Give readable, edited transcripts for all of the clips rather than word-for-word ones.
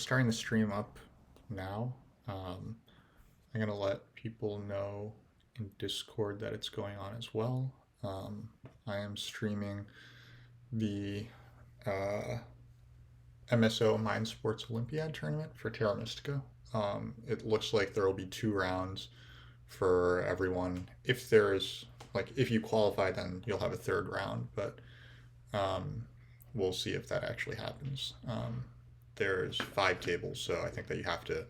starting the stream up now. I'm gonna let people know in Discord that it's going on as well. I am streaming the uh, MSO Sports Olympiad tournament for Terra Mystica. It looks like there will be 2 rounds for everyone. If there's if you qualify, then you'll have a third round, but um, we'll see if that actually happens. There's 5 tables, so I think that you have to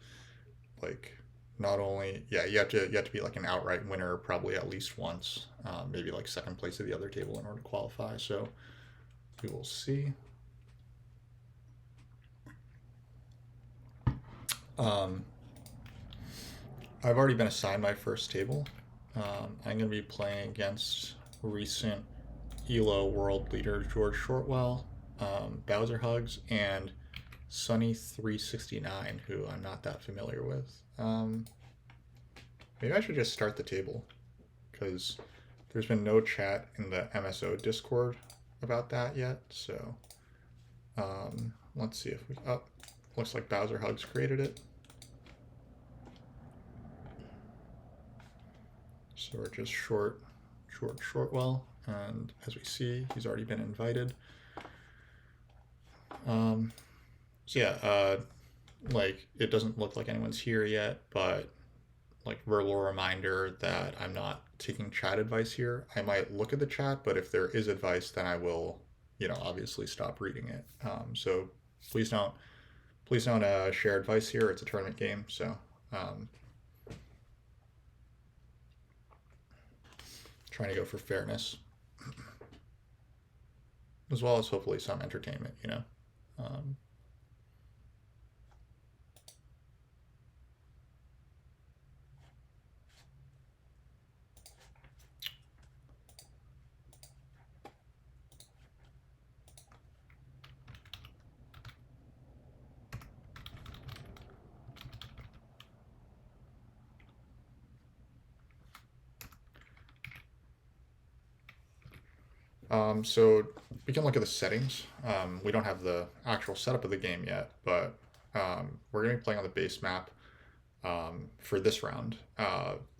like not only you have to be like an outright winner probably at least once, maybe like second place of the other table in order to qualify. So we will see. Um, I've already been assigned my first table. I'm going to be playing against recent ELO world leader George Shortwell, Bowser Hugs, and Sunny369, who I'm not that familiar with. Maybe I should just start the table, because there's been no chat in the MSO Discord about that yet. So let's see if we. Oh, looks like Bowser Hugs created it. So we're just short Shortwell, and as we see, he's already been invited. So yeah, like it doesn't look like anyone's here yet, but like verbal reminder that I'm not taking chat advice here. I might look at the chat, but if there is advice, then I will, obviously stop reading it. So please don't share advice here. It's a tournament game, so trying to go for fairness, as well as hopefully some entertainment. Um, so we can look at the settings. We don't have the actual setup of the game yet, but we're going to be playing on the base map for this round.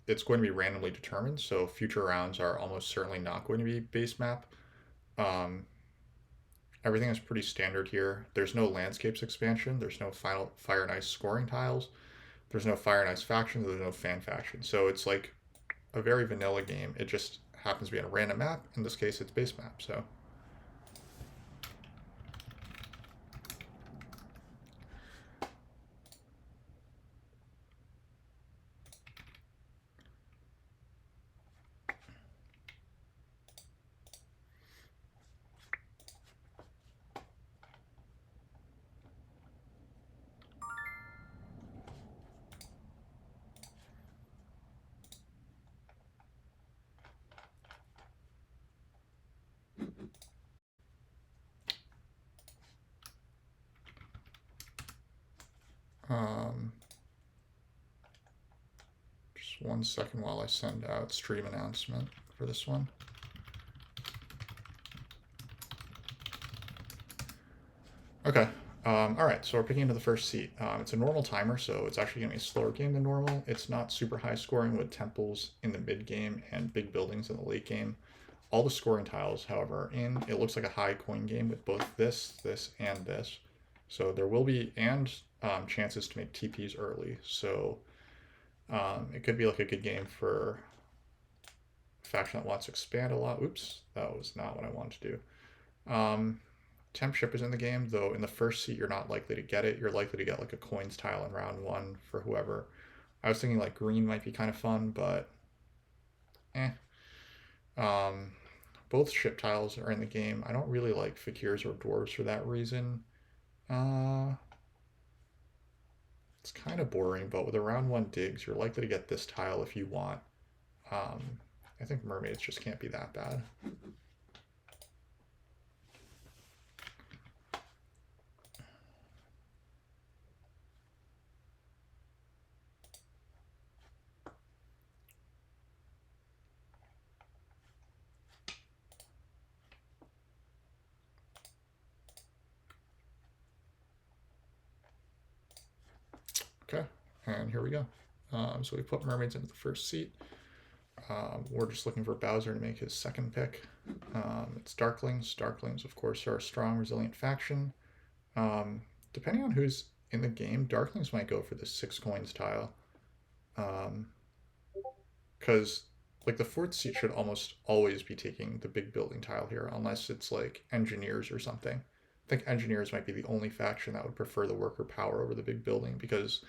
It's going to be randomly determined, so future rounds are almost certainly not going to be base map. Everything is pretty standard here. There's no landscapes expansion. There's no final Fire and Ice scoring tiles. There's no Fire and Ice factions. There's no fan faction. So it's like a very vanilla game. It just happens to be on a random map. In this case, it's base map. So just 1 second while I send out stream announcement for this one. Okay. All right, so we're picking into the first seat. It's a normal timer, so it's actually going to be a slower game than normal. It's not super high scoring with temples in the mid game and big buildings in the late game. All the scoring tiles, however, in it looks like a high coin game with both this, and this. So there will be chances to make TPs early. So it could be like a good game for a faction that wants to expand a lot. Oops, that was not what I wanted to do. Temp ship is in the game, though in the first seat you're not likely to get it. You're likely to get like a coins tile in round 1 for whoever. I was thinking like green might be kind of fun, but both ship tiles are in the game. I don't really like fakirs or dwarves for that reason. It's kind of boring, but with a round 1 digs, you're likely to get this tile if you want. I think mermaids just can't be that bad. And here we go. So we put mermaids into the first seat. We're just looking for Bowser to make his second pick. It's Darklings. Darklings, of course, are a strong, resilient faction. Depending on who's in the game, Darklings might go for the 6 coins tile. Because like the fourth seat should almost always be taking the big building tile here, unless it's like engineers or something. I think engineers might be the only faction that would prefer the worker power over the big building because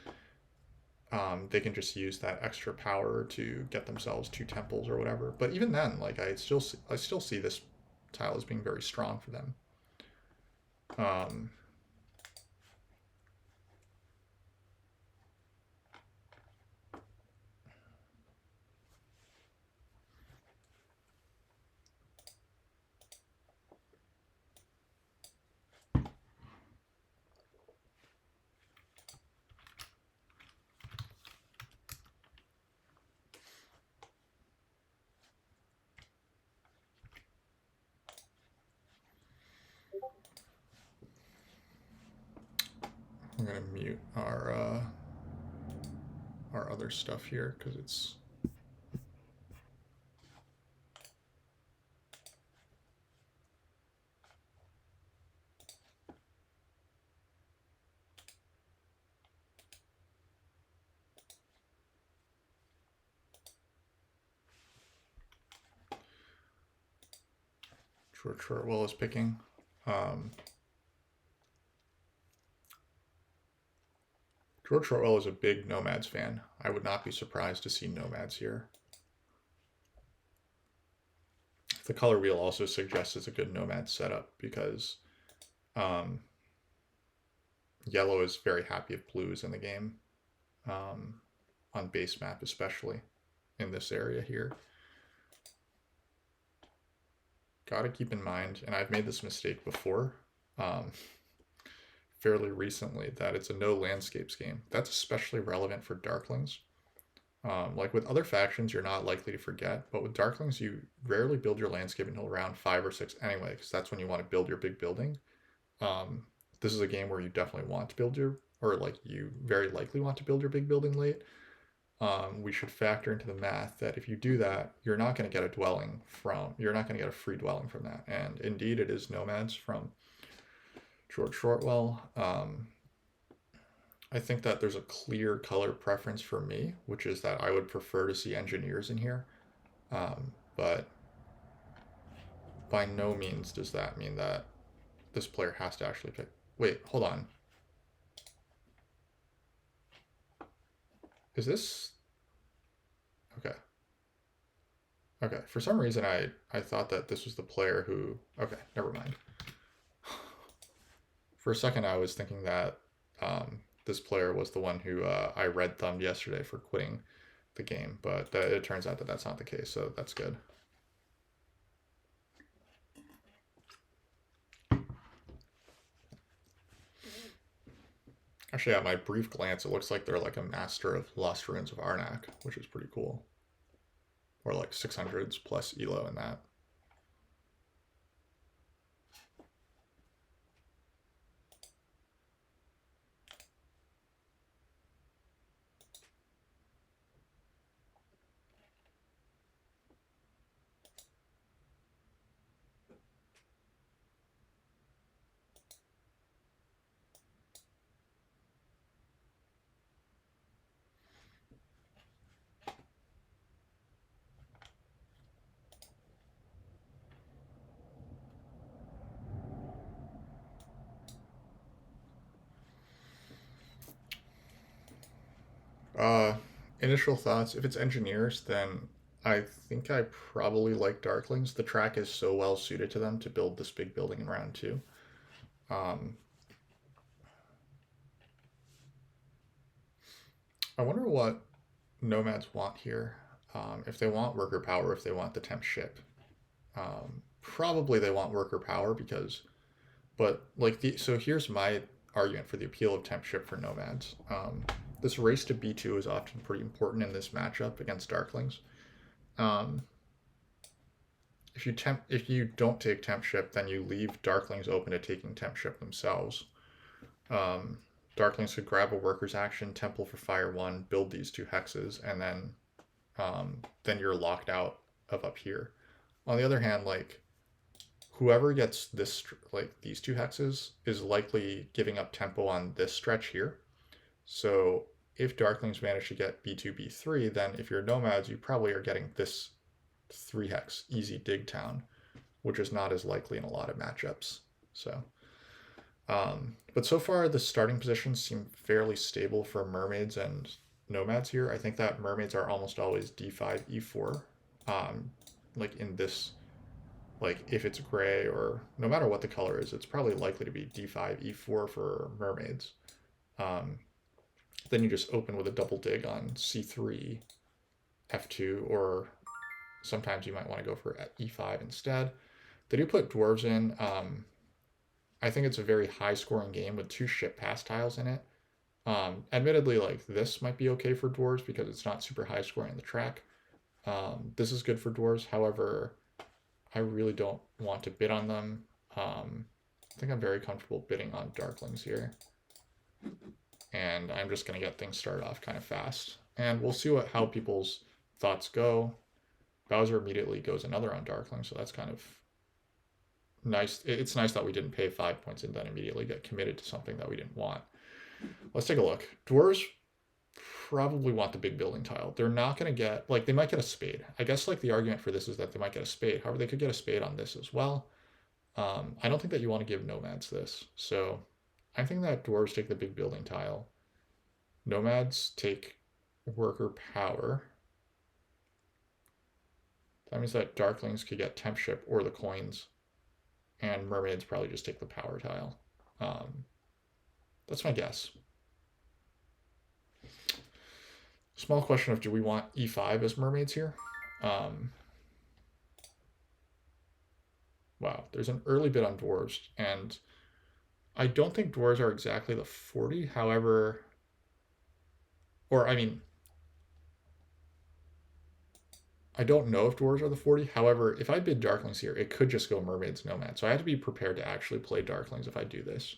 they can just use that extra power to get themselves 2 temples or whatever. But even then, like I still see this tile as being very strong for them. I'm gonna mute our other stuff here because it's Shortwell is picking. George Shortwell is a big Nomads fan. I would not be surprised to see Nomads here. The color wheel also suggests it's a good Nomad setup because yellow is very happy if blue is in the game, on base map especially in this area here. Gotta keep in mind, and I've made this mistake before, fairly recently, that it's a no landscapes game. That's especially relevant for Darklings. Like with other factions, you're not likely to forget, but with Darklings, you rarely build your landscape until round 5 or 6 anyway, because that's when you want to build your big building. This is a game where you definitely want to build your, or like you very likely want to build your big building late. We should factor into the math that if you do that, you're not going to get a dwelling from, you're not going to get a free dwelling from that. And indeed, it is Nomads from George Shortwell. I think that there's a clear color preference for me, which is that I would prefer to see engineers in here. But by no means does that mean that this player has to actually pick. Wait, hold on. Is this... Okay. Okay, for some reason I thought that this was the player who... Okay, never mind. For a second I was thinking that this player was the one who I red-thumbed yesterday for quitting the game, but it turns out that that's not the case, so that's good. Actually, at my brief glance, it looks like they're like a master of Lost Ruins of Arnak, which is pretty cool. Or like 600s plus Elo in that. Initial thoughts. If it's engineers, then I think I probably like Darklings. The track is so well suited to them to build this big building in round 2. I wonder what Nomads want here. If they want worker power, if they want the temp ship. Probably they want worker power because, but like so here's my argument for the appeal of temp ship for Nomads. This race to B2 is often pretty important in this matchup against Darklings. If you don't take temp ship, then you leave Darklings open to taking temp ship themselves. Darklings could grab a worker's action, temple for fire 1, build these 2 hexes, and then you're locked out of up here. On the other hand, like whoever gets this, like these 2 hexes, is likely giving up tempo on this stretch here. So if Darklings manage to get B2, B3, then if you're Nomads, you probably are getting this 3 hex easy dig town, which is not as likely in a lot of matchups. So, but so far the starting positions seem fairly stable for Mermaids and Nomads here. I think that Mermaids are almost always D5, E4, like in this, like if it's gray or no matter what the color is, it's probably likely to be D5, E4 for Mermaids. Then you just open with a double dig on C3, F2, or sometimes you might want to go for E5 instead. They do put dwarves in. I think it's a very high scoring game with 2 ship pass tiles in it. Admittedly, like this might be okay for dwarves because it's not super high scoring in the track. This is good for dwarves. However, I really don't want to bid on them. I think I'm very comfortable bidding on Darklings here. And I'm just going to get things started off kind of fast. And we'll see how people's thoughts go. Bowser immediately goes another on Darkling, so that's kind of nice. It's nice that we didn't pay 5 points and then immediately get committed to something that we didn't want. Let's take a look. Dwarves probably want the big building tile. They're not going to get, like, they might get a spade. I guess, like, the argument for this is that they might get a spade. However, they could get a spade on this as well. I don't think that you want to give Nomads this. So I think that dwarves take the big building tile. Nomads take worker power. That means that Darklings could get temp ship or the coins. And Mermaids probably just take the power tile. That's my guess. Small question of do we want E5 as Mermaids here? Wow, there's an early bid on dwarves, and I don't think dwarves are exactly the 40. However, or I mean, I don't know if dwarves are the 40. However, if I bid Darklings here, it could just go Mermaids, Nomads. So I have to be prepared to actually play Darklings if I do this.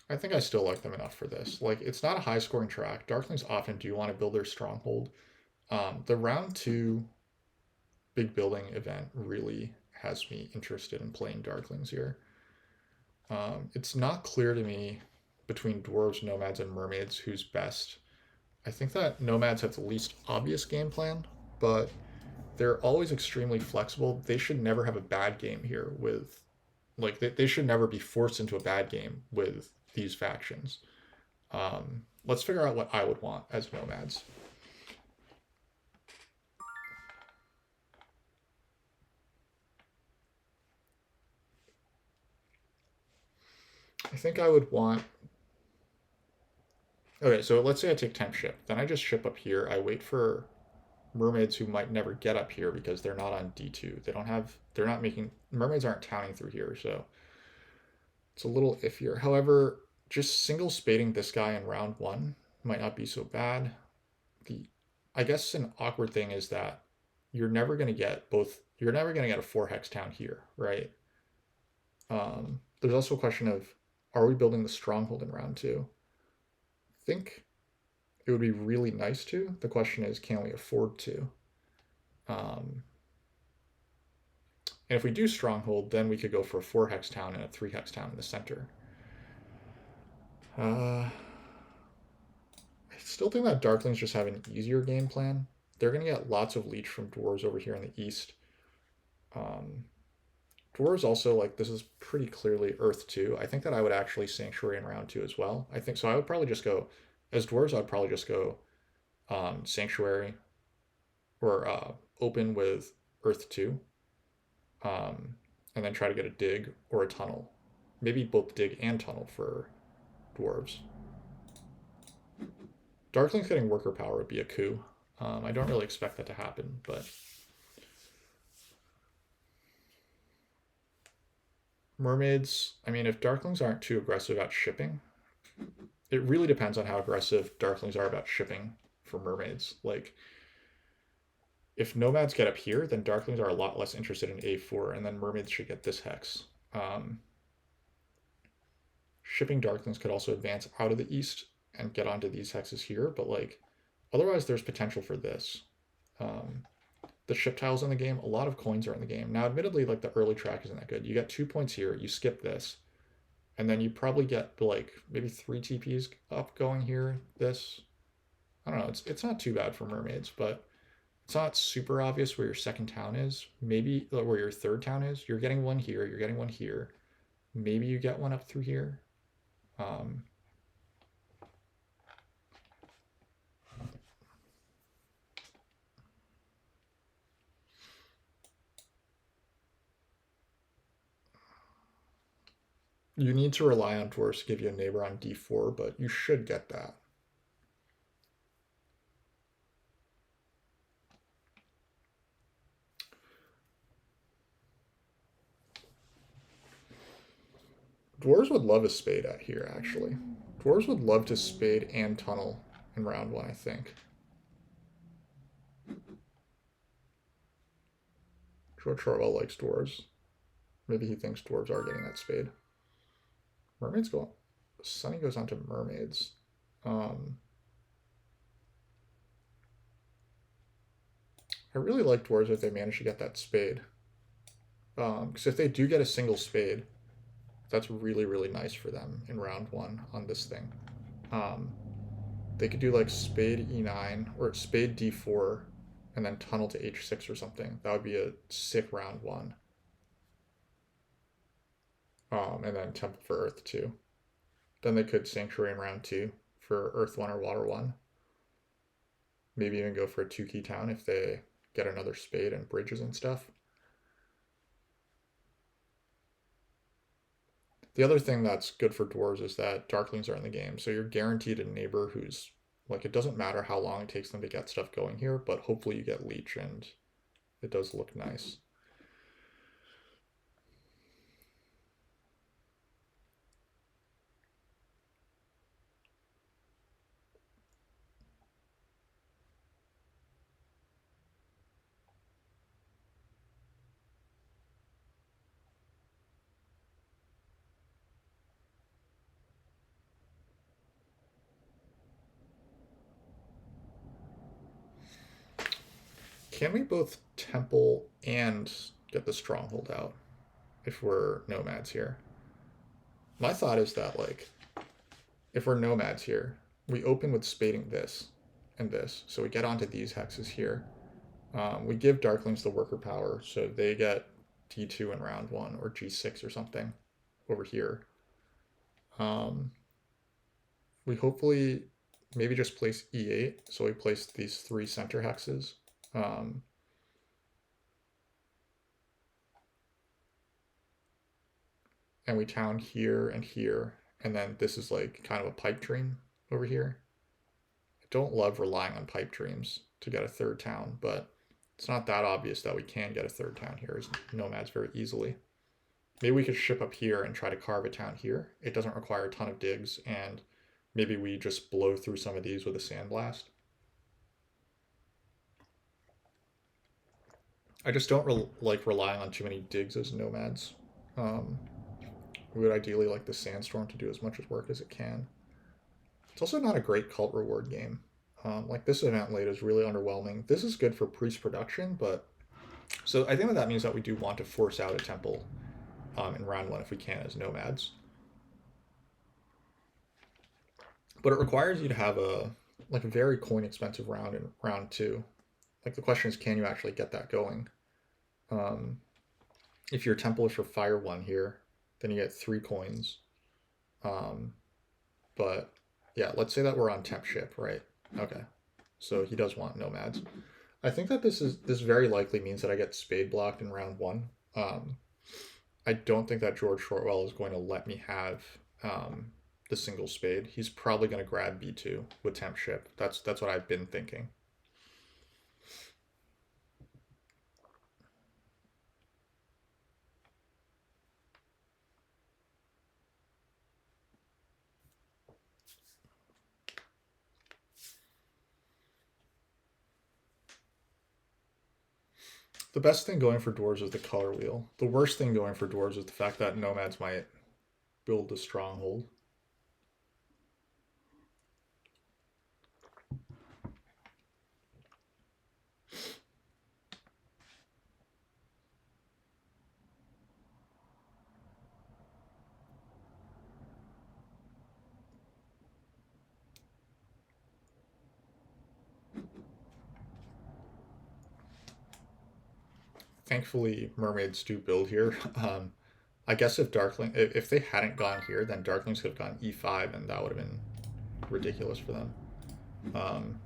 I think I still like them enough for this. Like, it's not a high-scoring track. Darklings often do want to build their stronghold. The round 2 big building event really has me interested in playing Darklings here. It's not clear to me between dwarves, nomads, and mermaids who's best. I think that nomads have the least obvious game plan, but they're always extremely flexible. They should never have a bad game here with, like, they should never be forced into a bad game with these factions. Let's figure out what I would want as nomads. I think I would want... Okay, so let's say I take temp ship. Then I just ship up here. I wait for mermaids who might never get up here because they're not on D2. They're not making... Mermaids aren't towning through here, so it's a little iffier. However, just single spading this guy in round 1 might not be so bad. I guess an awkward thing is that you're never going to get a 4 hex town here, right? There's also a question of, are we building the stronghold in round 2? I think it would be really nice to. The question is, can we afford to? And if we do stronghold, then we could go for a 4 hex town and a 3 hex town in the center. I still think that Darklings just have an easier game plan. They're going to get lots of leech from dwarves over here in the east. Dwarves also, like, this is pretty clearly Earth 2. I think that I would actually Sanctuary in round 2 as well. I think so. I would probably just go, as dwarves, I would probably just go Sanctuary or open with Earth 2. And then try to get a dig or a tunnel. Maybe both dig and tunnel for dwarves. Darklings getting worker power would be a coup. I don't really expect that to happen, but... Mermaids, I mean, if Darklings aren't too aggressive at shipping, it really depends on how aggressive Darklings are about shipping for mermaids. Like, if nomads get up here, then Darklings are a lot less interested in A4, and then mermaids should get this hex. Shipping Darklings could also advance out of the east and get onto these hexes here, but like, otherwise there's potential for this. Um, the ship tiles in the game, a lot of coins are in the game. Now, admittedly, like the early track isn't that good. You get 2 points here, you skip this, and then you probably get like maybe 3 TPs up going here. This, I don't know. It's not too bad for mermaids, but it's not super obvious where your second town is. Maybe where your third town is. You're getting one here. You're getting one here. Maybe you get one up through here. Um, you need to rely on dwarves to give you a neighbor on D4, but you should get that. Dwarves would love a spade out here, actually. Dwarves would love to spade and tunnel in round one, I think. George Shortwell likes dwarves. Maybe he thinks dwarves are getting that spade. Mermaids go on. Sunny goes on to mermaids. I really like dwarves if they manage to get that spade. Because if they do get a single spade, that's really, really nice for them in round one on this thing. They could do like spade E9 or spade D4 and then tunnel to H6 or something. That would be a sick round one. And then temple for earth 2. Then they could sanctuary in round 2 for earth 1 or water 1. Maybe even go for a 2-key town if they get another spade and bridges and stuff. The other thing that's good for dwarves is that darklings are in the game, so you're guaranteed a neighbor who's like, it doesn't matter how long it takes them to get stuff going here, but hopefully you get leech and it does look nice. Can we both temple and get the stronghold out if we're nomads here? My thought is that, like, if we're nomads here, we open with spading this and this. So we get onto these hexes here. We give Darklings the worker power, so they get D2 in round one or G6 or something over here. We hopefully maybe just place E8. So we place these 3 center hexes. And we town here and here. And then this is like kind of a pipe dream over here. I don't love relying on pipe dreams to get a third town, but it's not that obvious that we can get a third town here as nomads very easily. Maybe we could ship up here and try to carve a town here. It doesn't require a ton of digs, and maybe we just blow through some of these with a sandblast. I just don't like relying on too many digs as nomads. We would ideally like the sandstorm to do as much work as it can. It's also not a great cult reward game. Like this event late is really underwhelming. This is good for priest production, but so I think that means that we do want to force out a temple in round one if we can as nomads. But it requires you to have a very coin expensive round in round two. Like the question is, can you actually get that going? If your temple is for fire one here, then you get 3 coins. But yeah, let's say that we're on temp ship, right? Okay, so he does want nomads. I think that this very likely means that I get spade blocked in round one. I don't think that George Shortwell is going to let me have the single spade. He's probably going to grab B2 with temp ship. That's what I've been thinking. The best thing going for dwarves is the color wheel. The worst thing going for dwarves is the fact that nomads might build a stronghold. Thankfully, mermaids do build here. I guess if they hadn't gone here, then darklings could have gone e5, and that would have been ridiculous for them. Um,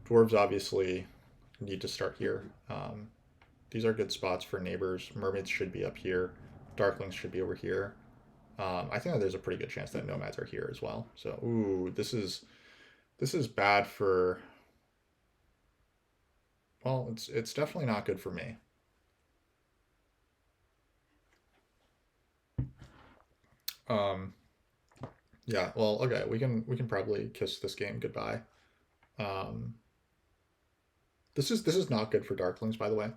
Dwarves obviously need to start here. These are good spots for neighbors. Mermaids should be up here. Darklings should be over here. I think that there's a pretty good chance that nomads are here as well. So, ooh, this is bad for. Well, it's definitely not good for me. Um, yeah. Well, okay. We can probably kiss this game goodbye. Um, this is not good for Darklings, by the way.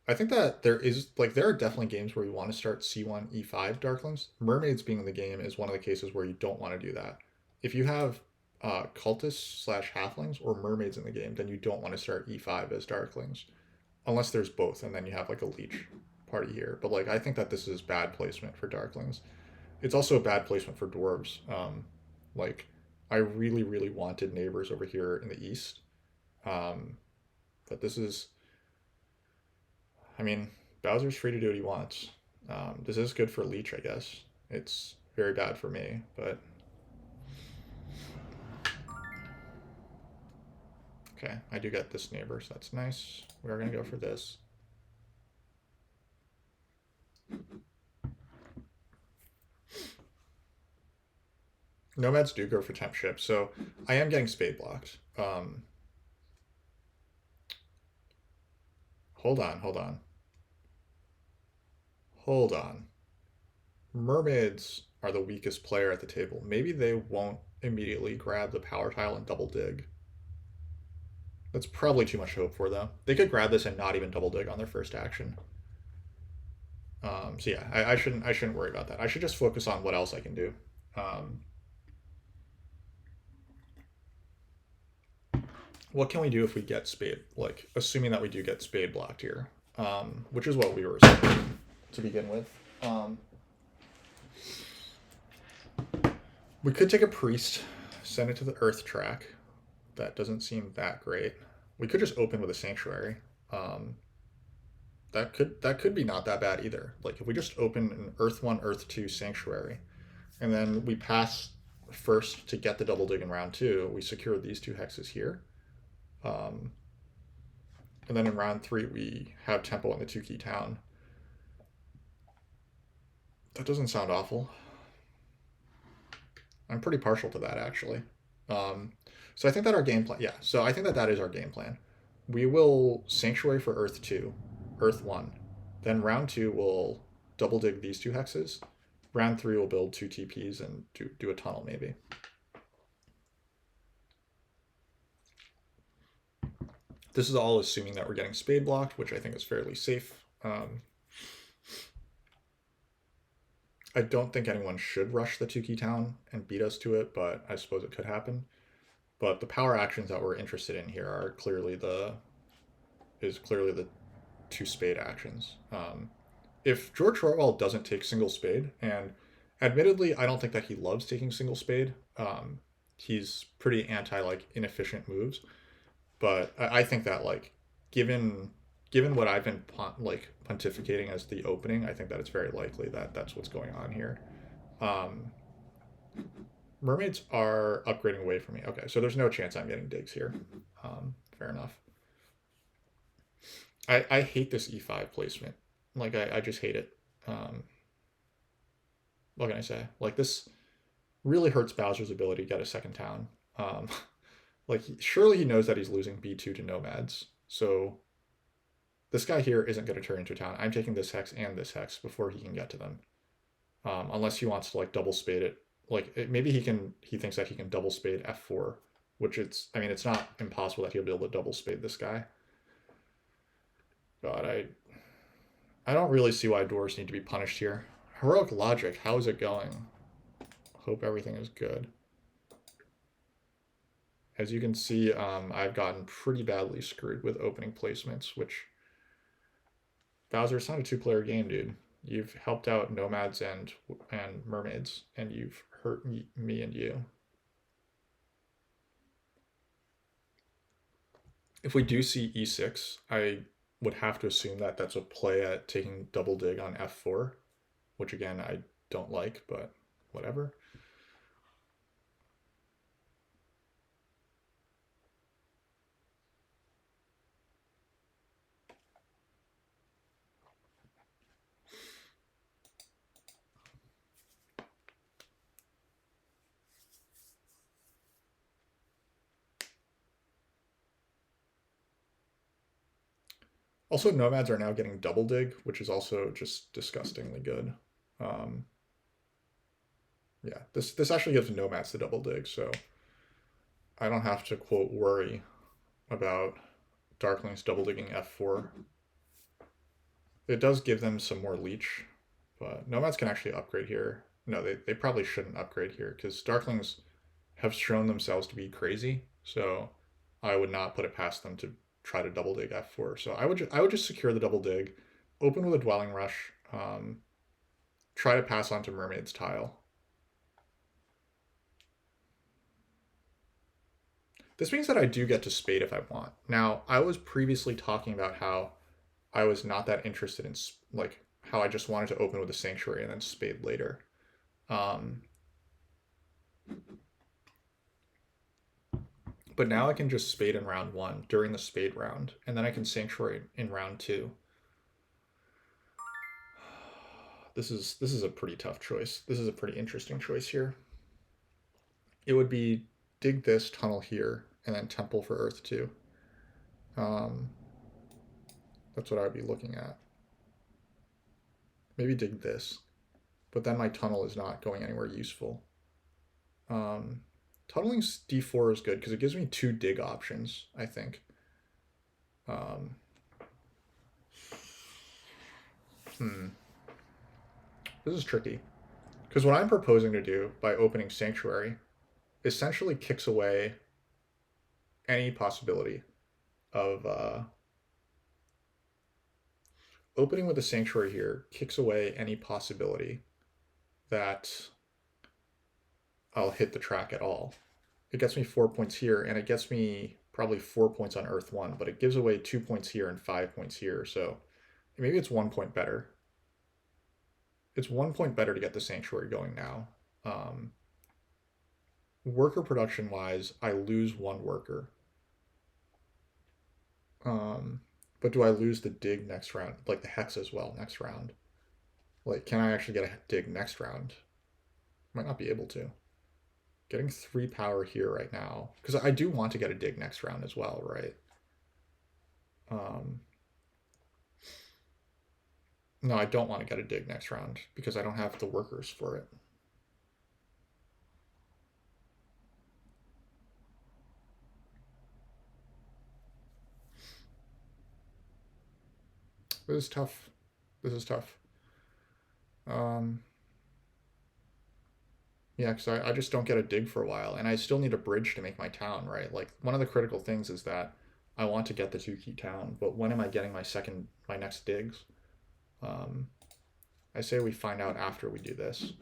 I think that there are definitely games where you want to start C1 E5 Darklings. Mermaids being in the game is one of the cases where you don't want to do that. If you have cultists slash halflings or mermaids in the game, then you don't want to start E5 as Darklings, unless there's both, and then you have like a leech party here. But like I think that this is bad placement for Darklings. It's also a bad placement for dwarves. Like I really wanted neighbors over here in the east. Um, but this is, I mean, Bowser's free to do what he wants. This is good for Leech, I guess. It's very bad for me, but okay, I do get this neighbor, so that's nice. We are gonna go for this. Nomads do go for temp ships, so I am getting spade blocked. Hold on, hold on, hold on. Mermaids are the weakest player at the table. Maybe they won't immediately grab the power tile and double dig. That's probably too much hope for them. They could grab this and not even double dig on their first action. So yeah, I shouldn't worry about that. I should just focus on what else I can do. Um, what can we do if we get spade? Like assuming that we do get spade blocked here, which is what we were assuming to begin with. We could take a priest, send it to the earth track. That doesn't seem that great. We could just open with a sanctuary. Um, that could be not that bad either. Like if we just open an Earth 1, Earth 2 sanctuary, and then we pass first to get the double dig in round 2, we secure these 2 hexes here. Um, and then in round 3 we have tempo in the 2 key town. That doesn't sound awful. I'm pretty partial to that actually. Um, so I think that our game plan, yeah. So I think that that is our game plan. We will sanctuary for Earth 2, Earth 1. Then round 2 we'll double dig these 2 hexes. Round 3 we'll build 2 TPs and do a tunnel maybe. This is all assuming that we're getting spade blocked, which I think is fairly safe. I don't think anyone should rush the 2 key town and beat us to it, but I suppose it could happen. But the power actions that we're interested in here are clearly the 2 spade actions. If George Orwell doesn't take single spade, and admittedly, I don't think that he loves taking single spade. He's pretty anti like inefficient moves, but I think that like given what I've been pontificating as the opening, I think that it's very likely that that's what's going on here. Um, Mermaids are upgrading away from me. Okay, so there's no chance I'm getting digs here. Fair enough. I hate this e5 placement. Like I just hate it. What can I say? Like this really hurts Bowser's ability to get a second town. Um, like surely he knows that he's losing B2 to nomads. So this guy here isn't going to turn into a town. I'm taking this hex and this hex before he can get to them. Unless he wants to like double spade it. Like maybe he thinks that he can double spade F4, which it's not impossible that he'll be able to double spade this guy. God, I don't really see why dwarves need to be punished here. Heroic logic, how is it going? Hope everything is good. As you can see, I've gotten pretty badly screwed with opening placements, which Bowser, it's not a two-player game, dude. You've helped out nomads and mermaids, and you've hurt me and you. If we do see e6, I would have to assume that that's a play at taking double dig on f4, which again I don't like, but whatever. Also, nomads are now getting double dig, which is also just disgustingly good. Yeah, this actually gives nomads the double dig, so I don't have to, quote, worry about Darklings double digging f4. It does give them some more leech, but nomads can actually upgrade here. No, they probably shouldn't upgrade here because Darklings have shown themselves to be crazy, so I would not put it past them to try to double dig f4. So I would just secure the double dig, open with a dwelling rush, try to pass on to mermaid's tile. This means that I do get to spade if I want. Now, I was previously talking about how I was not that interested in, like, how I just wanted to open with a sanctuary and then spade later. But now I can just spade in round 1 during the spade round, and then I can sanctuary in round 2. This is a pretty tough choice. This is a pretty interesting choice here. It would be dig this, tunnel here, and then temple for earth 2. That's what I would be looking at. Maybe dig this, but then my tunnel is not going anywhere useful. Tunneling d4 is good because it gives me 2 dig options, I think. This is tricky. Because what I'm proposing to do by opening Sanctuary essentially kicks away any possibility of opening with the Sanctuary here kicks away any possibility that I'll hit the track at all. It gets me 4 points here, and it gets me probably 4 points on Earth 1, but it gives away 2 points here and 5 points here, so maybe it's 1 point better. It's 1 point better to get the Sanctuary going now. Worker production wise, I lose 1 worker. But do I lose the dig next round, like the hex as well next round? Like, can I actually get a dig next round? Might not be able to. Getting 3 power here right now, because I do want to get a dig next round as well, right? No, I don't want to get a dig next round because I don't have the workers for it. This is tough. This is tough. Yeah, because I just don't get a dig for a while, and I still need a bridge to make my town, right? Like, one of the critical things is that I want to get the 2-key town, but when am I getting my next digs? I say we find out after we do this.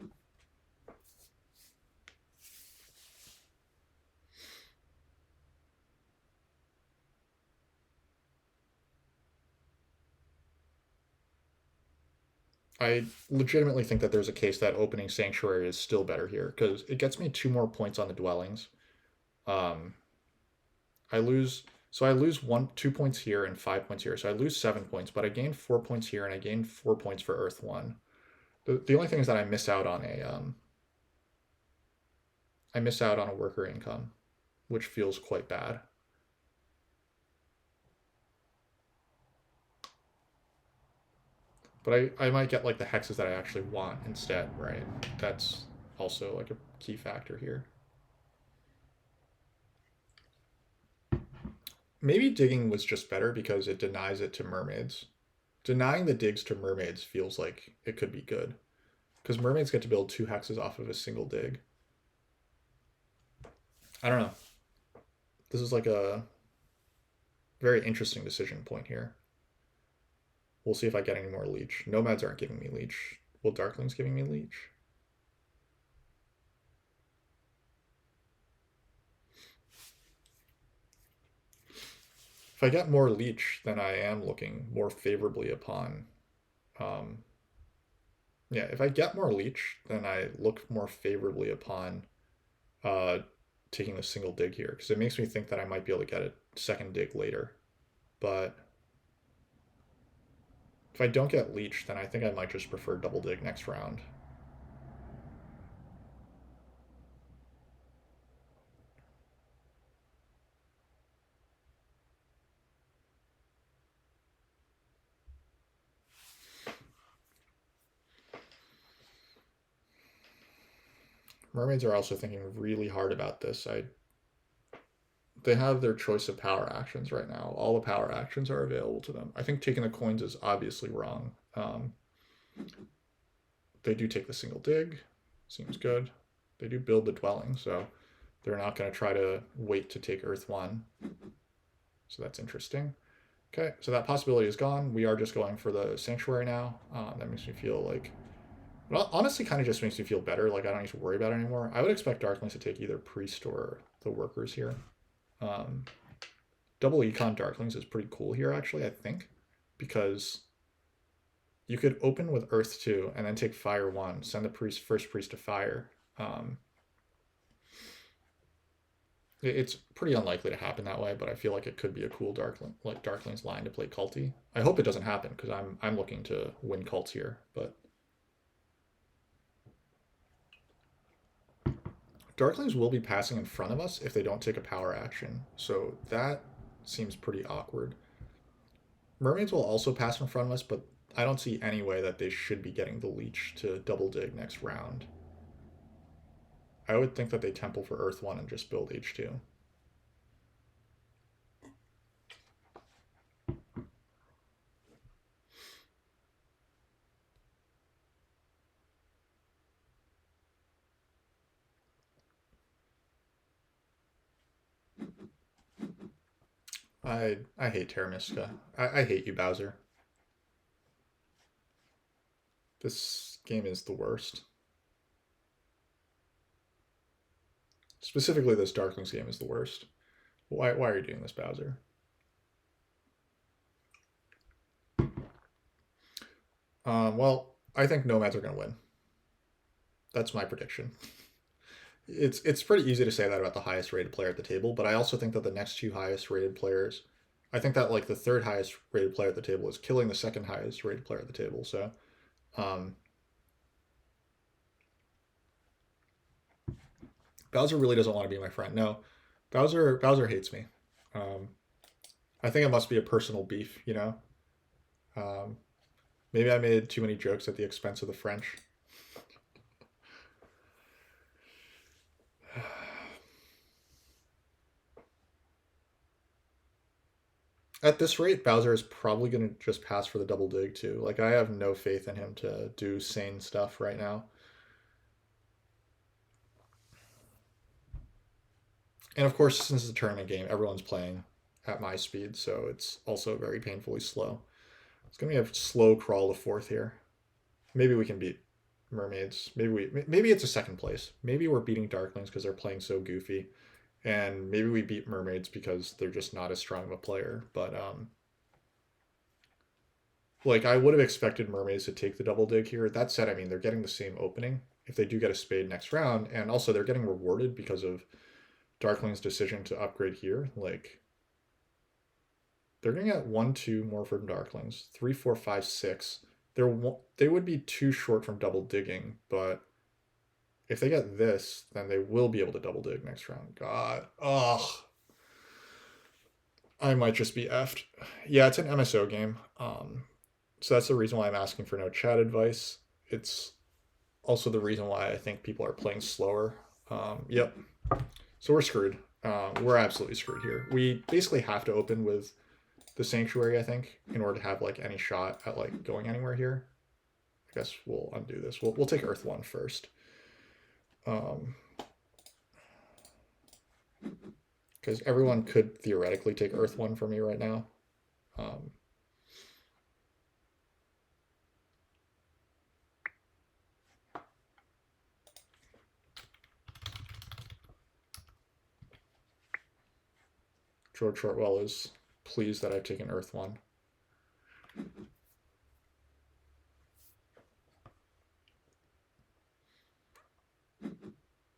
I legitimately think that there's a case that opening Sanctuary is still better here because it gets me 2 more points on the dwellings. I lose 2 points here and 5 points here, so I lose 7 points, but I gain 4 points here and I gain 4 points for Earth 1. The only thing is that I miss out on a worker income, which feels quite bad. But I might get like the hexes that I actually want instead, right? That's also like a key factor here. Maybe digging was just better because it denies it to mermaids. Denying the digs to mermaids feels like it could be good because mermaids get to build 2 hexes off of a single dig. I don't know. This is like a very interesting decision point here. We'll see if I get any more leech. Nomads aren't giving me leech. Well, Darkling's giving me leech. If I get more leech, then I am looking more favorably upon. Um, yeah, if I get more leech, then I look more favorably upon uh, taking a single dig here because it makes me think that I might be able to get a second dig later. But if I don't get leech, then I think I might just prefer double dig next round. Mermaids are also thinking really hard about this. They have their choice of power actions right now. All the power actions are available to them. I think taking the coins is obviously wrong. They do take the single dig. Seems good. They do build the dwelling, so they're not going to try to wait to take Earth 1. So that's interesting. Okay, so that possibility is gone. We are just going for the Sanctuary now. That makes me feel like... Well, honestly, kind of just makes me feel better. Like, I don't need to worry about it anymore. I would expect Darklings to take either Priest or the Workers here. Um, double Econ Darklings is pretty cool here, actually, I think. Because you could open with Earth 2 and then take Fire 1, send the first priest to Fire. It's pretty unlikely to happen that way, but I feel like it could be a cool Darkling's line to play culty. I hope it doesn't happen because I'm looking to win cults here, but Darklings will be passing in front of us if they don't take a power action, so that seems pretty awkward. Mermaids will also pass in front of us, but I don't see any way that they should be getting the leech to double dig next round. I would think that they temple for Earth 1 and just build H2. I hate Terra Mystica. I hate you, Bowser. This game is the worst. Specifically, this Darklings game is the worst. Why are you doing this, Bowser? Well, I think Nomads are going to win. That's my prediction. It's pretty easy to say that about the highest rated player at the table, but I also think that the next 2 highest rated players, I think that like the 3rd highest rated player at the table is killing the 2nd highest rated player at the table. So, um, Bowser really doesn't want to be my friend. No, Bowser hates me. Um, I think it must be a personal beef, you know. Um, Maybe I made too many jokes at the expense of the French. At this rate, Bowser is probably going to just pass for the double dig too. Like, I have no faith in him to do sane stuff right now. And of course, since it's a tournament game, everyone's playing at my speed, so it's also very painfully slow. It's going to be a slow crawl to 4th here. Maybe we can beat Mermaids. Maybe it's a 2nd place. Maybe we're beating Darklings because they're playing so goofy. And maybe we beat Mermaids because they're just not as strong of a player. But like, I would have expected Mermaids to take the double dig here. That said, I mean, they're getting the same opening if they do get a spade next round, and also they're getting rewarded because of Darkling's decision to upgrade here. Like, they're gonna get 1, 2 more from Darklings, 3, 4, 5, 6. They would be too short from double digging, but if they get this, then they will be able to double dig next round. God, ugh. I might just be effed. Yeah, it's an MSO game. So that's the reason why I'm asking for no chat advice. It's also the reason why I think people are playing slower. Yep. So we're screwed. we're absolutely screwed here. We basically have to open with the Sanctuary, I think, in order to have like any shot at like going anywhere here. I guess we'll undo this. We'll take Earth 1 first. Because everyone could theoretically take Earth 1 for me right now. George Shortwell is pleased that I've taken Earth 1.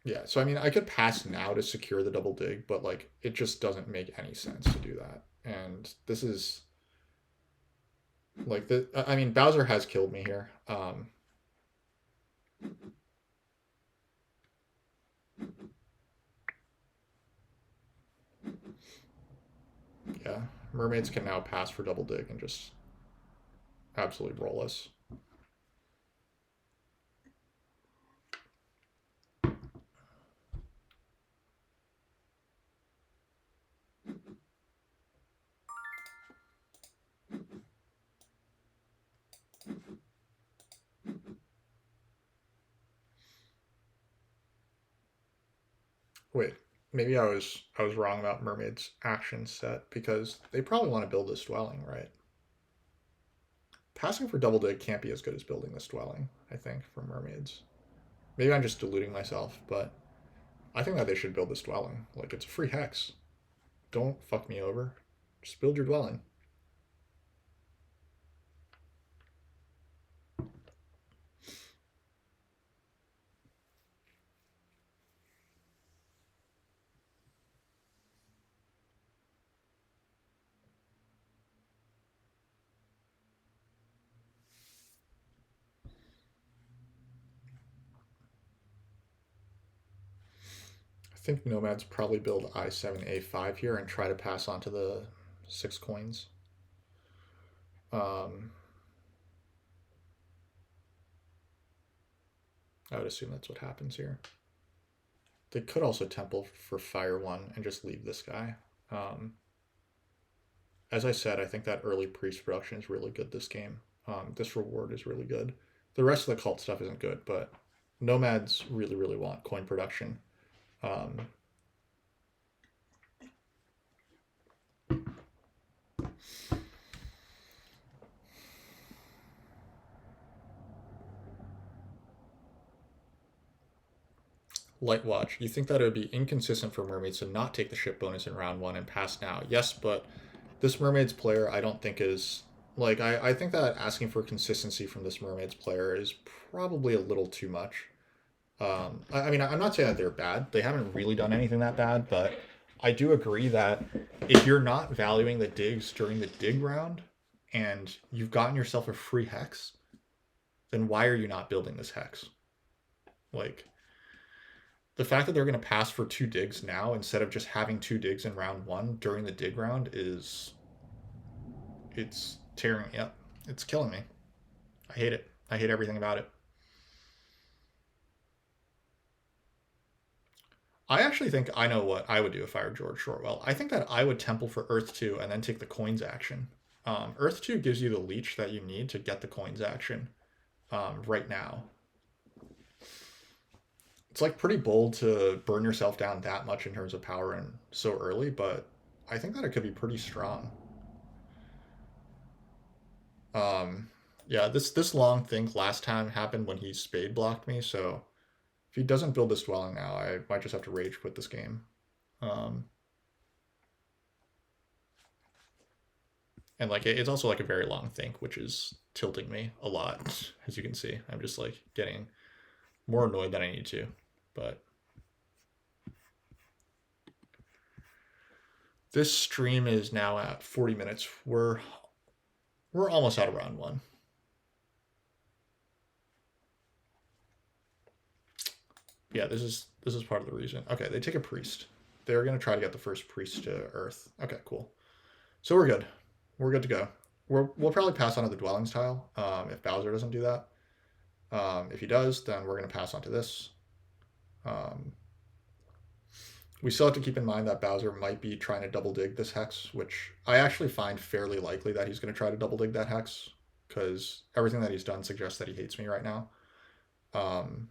Yeah, so I mean, I could pass now to secure the double dig, but like it just doesn't make any sense to do that. And this is like the. I mean, Bowser has killed me here. Yeah, mermaids can now pass for double dig and just absolutely roll us. Wait, maybe I was wrong about mermaids action set because they probably want to build this dwelling, right? Passing for double dig can't be as good as building this dwelling, I think, for mermaids. Maybe I'm just deluding myself, but I think that they should build this dwelling. Like, it's a free hex. Don't fuck me over. Just build your dwelling. I think nomads probably build I7, A5 here and try to pass on to the 6 coins. I would assume that's what happens here. They could also temple for Fire 1 and just leave this guy. As I said, I think that early priest production is really good this game. This reward is really good. The rest of the cult stuff isn't good, but nomads really, really want coin production. Light Watch, you think that it would be inconsistent for mermaids to not take the ship bonus in round 1 and pass now? Yes, but this mermaids player I don't think is like I think that asking for consistency from this mermaids player is probably a little too much. I mean, I'm not saying that they're bad. They haven't really done anything that bad, but I do agree that if you're not valuing the digs during the dig round and you've gotten yourself a free hex, then why are you not building this hex? Like, the fact that they're going to pass for 2 digs now instead of just having 2 digs in round 1 during the dig round is it's tearing me up. It's killing me. I hate it. I hate everything about it. I actually think I know what I would do if I were George Shortwell. I think that I would temple for Earth 2 and then take the coins action. Earth 2 gives you the leech that you need to get the coins action right now. It's like pretty bold to burn yourself down that much in terms of power and so early, but I think that it could be pretty strong. Yeah, this long think last time happened when he spade blocked me, so if he doesn't build this dwelling now, I might just have to rage quit this game. And like it's also like a very long think, which is tilting me a lot, as you can see. I'm just like getting more annoyed than I need to. But this stream is now at 40 minutes. We're almost out of round 1. Yeah, this is part of the reason. Okay, they take a priest. They're gonna try to get the first priest to Earth. Okay, cool. So we're good. We're good to go. We'll probably pass on to the dwellings tile if Bowser doesn't do that. If he does, then we're gonna pass on to this. We still have to keep in mind that Bowser might be trying to double dig this hex, which I actually find fairly likely that he's going to try to double dig that hex, because everything that he's done suggests that he hates me right now. Um,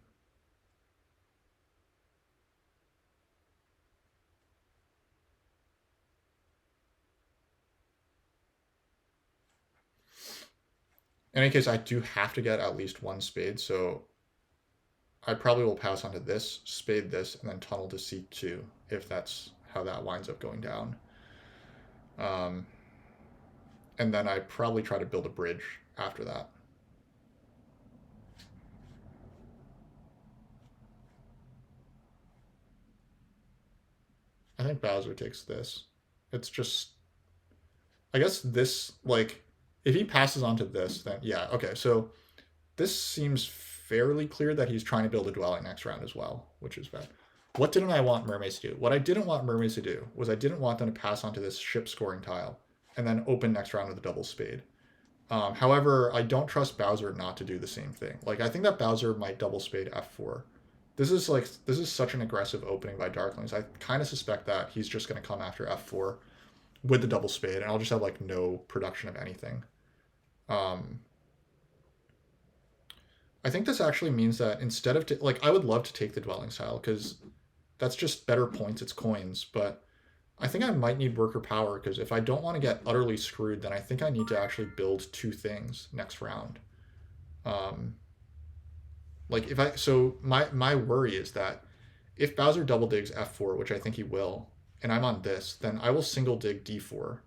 in any case, I do have to get at least one spade, so I probably will pass on to this, spade this, and then tunnel to C2, if that's how that winds up going down. And then I probably try to build a bridge after that. I think Bowser takes this. It's just, I guess this, like, if he passes on to this, then yeah, okay, so this seems fairly clear that he's trying to build a dwelling next round as well, which is bad. What didn't I want mermaids to do? What I didn't want mermaids to do was I didn't want them to pass onto this ship scoring tile and then open next round with a double spade. However, I don't trust Bowser not to do the same thing. Like, I think that Bowser might double spade f4. This is such an aggressive opening by Darklings. I kind of suspect that he's just going to come after f4 with the double spade, and I'll just have like no production of anything. I think this actually means that instead of like, I would love to take the dwelling style because that's just better points. It's coins, but I think I might need worker power because if I don't want to get utterly screwed, then I think I need to actually build two things next round. Like if I so my worry is that if Bowser double digs f4, which I think he will, and I'm on this, then I will single dig d4.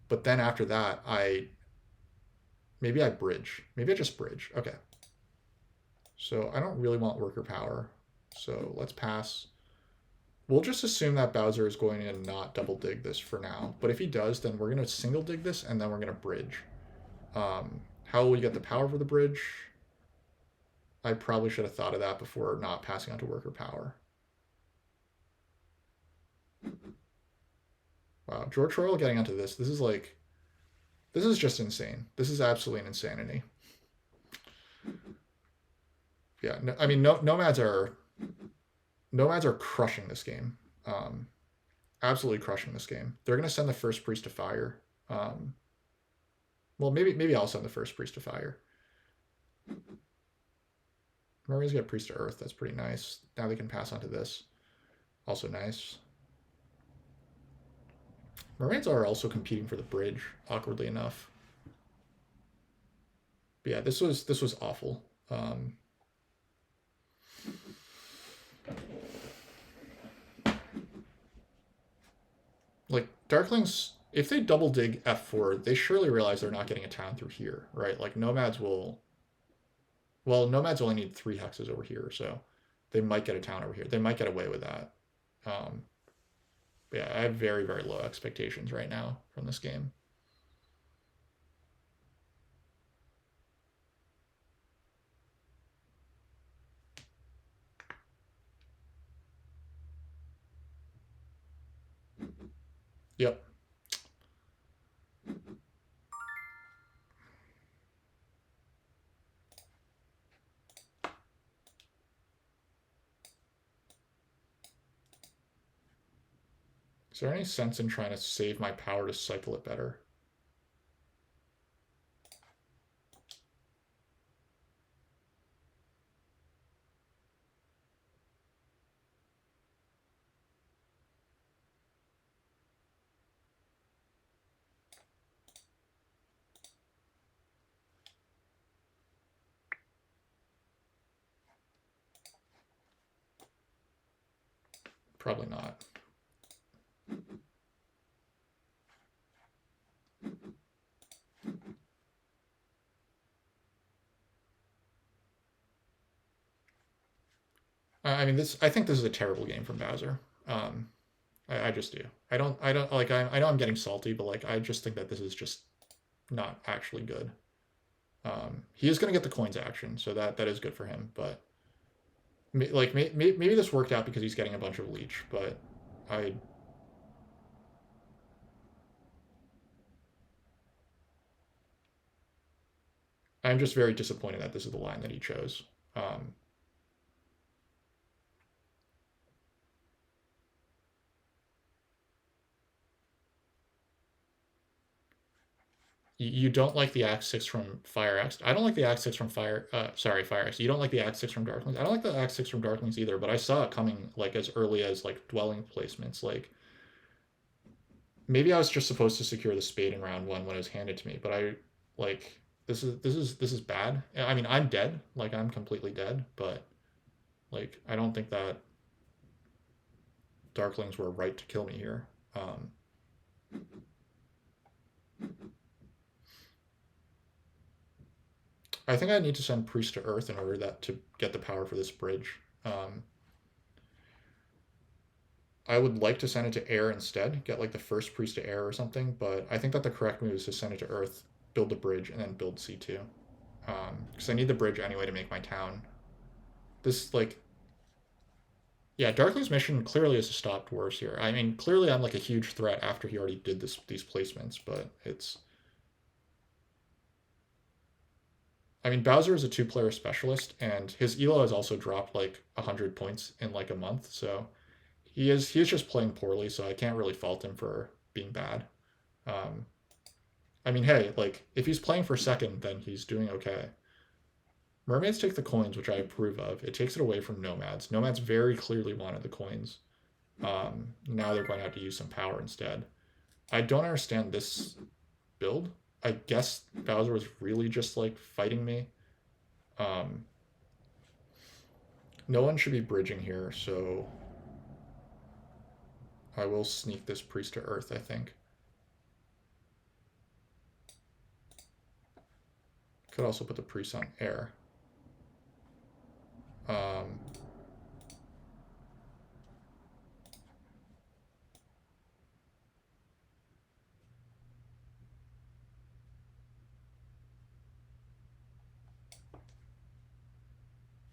But then after that, maybe I bridge. Maybe I just bridge. Okay. So I don't really want worker power. So let's pass. We'll just assume that Bowser is going to not double dig this for now. But if he does, then we're going to single dig this, and then we're going to bridge. How will we get the power for the bridge? I probably should have thought of that before not passing on to worker power. Wow, George Royal getting onto this. This is just insane. This is absolutely an insanity. Yeah, no, I mean, nomads are crushing this game. Absolutely crushing this game. They're gonna send the first priest to fire. Well, maybe I'll send the first priest to fire. Mermaids get priest to earth. That's pretty nice. Now they can pass on to this. Also nice. Mermaids are also competing for the bridge, awkwardly enough. But yeah, this was awful. Like, Darklings, if they double dig f4, they surely realize they're not getting a town through here, right? Like, Nomads will... Well, Nomads only need 3 hexes over here, so they might get a town over here. They might get away with that. Yeah, I have very, very low expectations right now from this game. Yep. Is there any sense in trying to save my power to cycle it better? Probably not. I mean, I think this is a terrible game from Bowser. I just do. I don't like. I know I'm getting salty, but like, I just think that this is just not actually good. He is going to get the coins action, so that is good for him. But like, maybe this worked out because he's getting a bunch of leech, but I'm just very disappointed that this is the line that he chose. You don't like the Act 6 from Fire X. I don't like the Act 6 from Fire X. You don't like the Act 6 from Darklings. I don't like the Act 6 from Darklings either, but I saw it coming like as early as like dwelling placements. Like maybe I was just supposed to secure the spade in round 1 when it was handed to me, but I like this is bad. I mean, I'm dead. Like I'm completely dead, but like I don't think that Darklings were right to kill me here. I think I need to send Priest to Earth in order that to get the power for this bridge. I would like to send it to Air instead, get like the first Priest to Air or something, but I think that the correct move is to send it to Earth, build the bridge, and then build C2. Because I need the bridge anyway to make my town. This, like, yeah, Darkling's mission clearly is to stop dwarves here. I mean, clearly I'm like a huge threat after he already did these placements, but it's... I mean, Bowser is a 2-player specialist, and his elo has also dropped like 100 points in like a month, so he is just playing poorly, so I can't really fault him for being bad. Um, I mean, hey, like if he's playing for second, then he's doing okay. Mermaids take the coins, which I approve of. It takes it away from Nomads. Nomads very clearly wanted the coins. Now they're going to have to use some power instead. I don't understand this build. I guess Bowser was really just like fighting me. No one should be bridging here, so I will sneak this Priest to Earth, I think. Could also put the Priest on Air.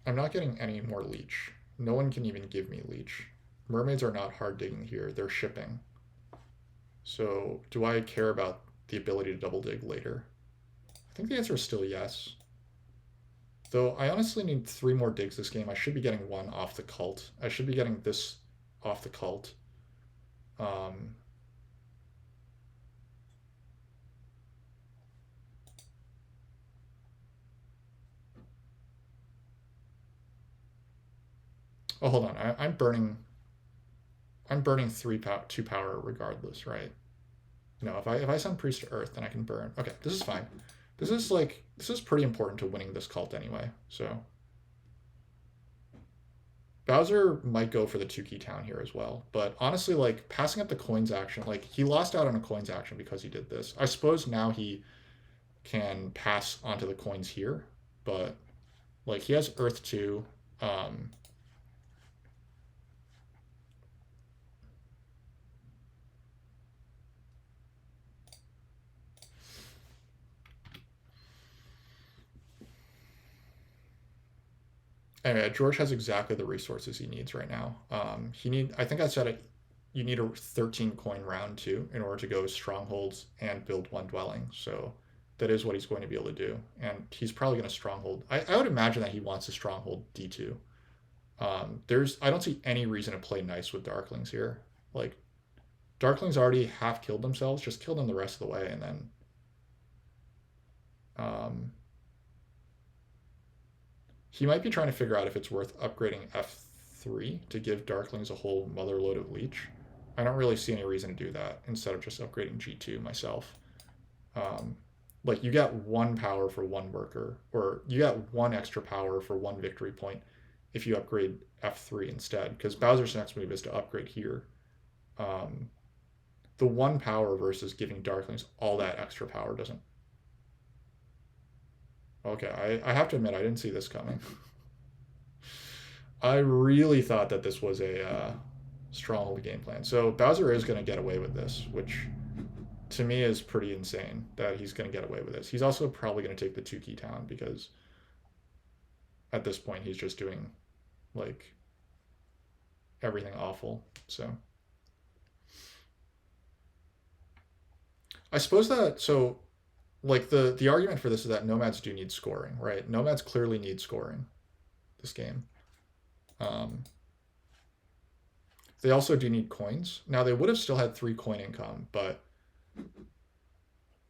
I'm not getting any more leech. No one can even give me leech. Mermaids are not hard digging here, they're shipping. So do I care about the ability to double dig later? I think the answer is still yes. Though I honestly need 3 more digs this game. I should be getting 1 off the cult. I should be getting this off the cult. Oh, hold on. I'm burning 2 power regardless, right? No, if I send Priest to Earth, then I can burn. Okay, this is fine. This is pretty important to winning this cult anyway, so. Bowser might go for the 2-key town here as well, but honestly, like, passing up the coins action, like, he lost out on a coins action because he did this. I suppose now he can pass onto the coins here, but, like, he has Earth 2, Anyway, George has exactly the resources he needs right now. I think I said it, you need a 13 coin round too in order to go strongholds and build 1 dwelling. So that is what he's going to be able to do. And he's probably going to stronghold. I would imagine that he wants to stronghold D2. I don't see any reason to play nice with Darklings here. Like, Darklings already half killed themselves. Just kill them the rest of the way, and then he might be trying to figure out if it's worth upgrading F3 to give Darklings a whole motherload of leech. I don't really see any reason to do that instead of just upgrading G2 myself. Like, you get 1 power for 1 worker, or you get 1 extra power for 1 victory point if you upgrade F3 instead, because Bowser's next move is to upgrade here. The 1 power versus giving Darklings all that extra power doesn't... Okay, I have to admit, I didn't see this coming. I really thought that this was a stronghold game plan. So Bowser is going to get away with this, which to me is pretty insane that he's going to get away with this. He's also probably going to take the 2-key town because at this point he's just doing like everything awful. So I suppose that, so like the argument for this is that Nomads do need scoring, right? Nomads clearly need scoring this game. They also do need coins. Now they would have still had 3 coin income, but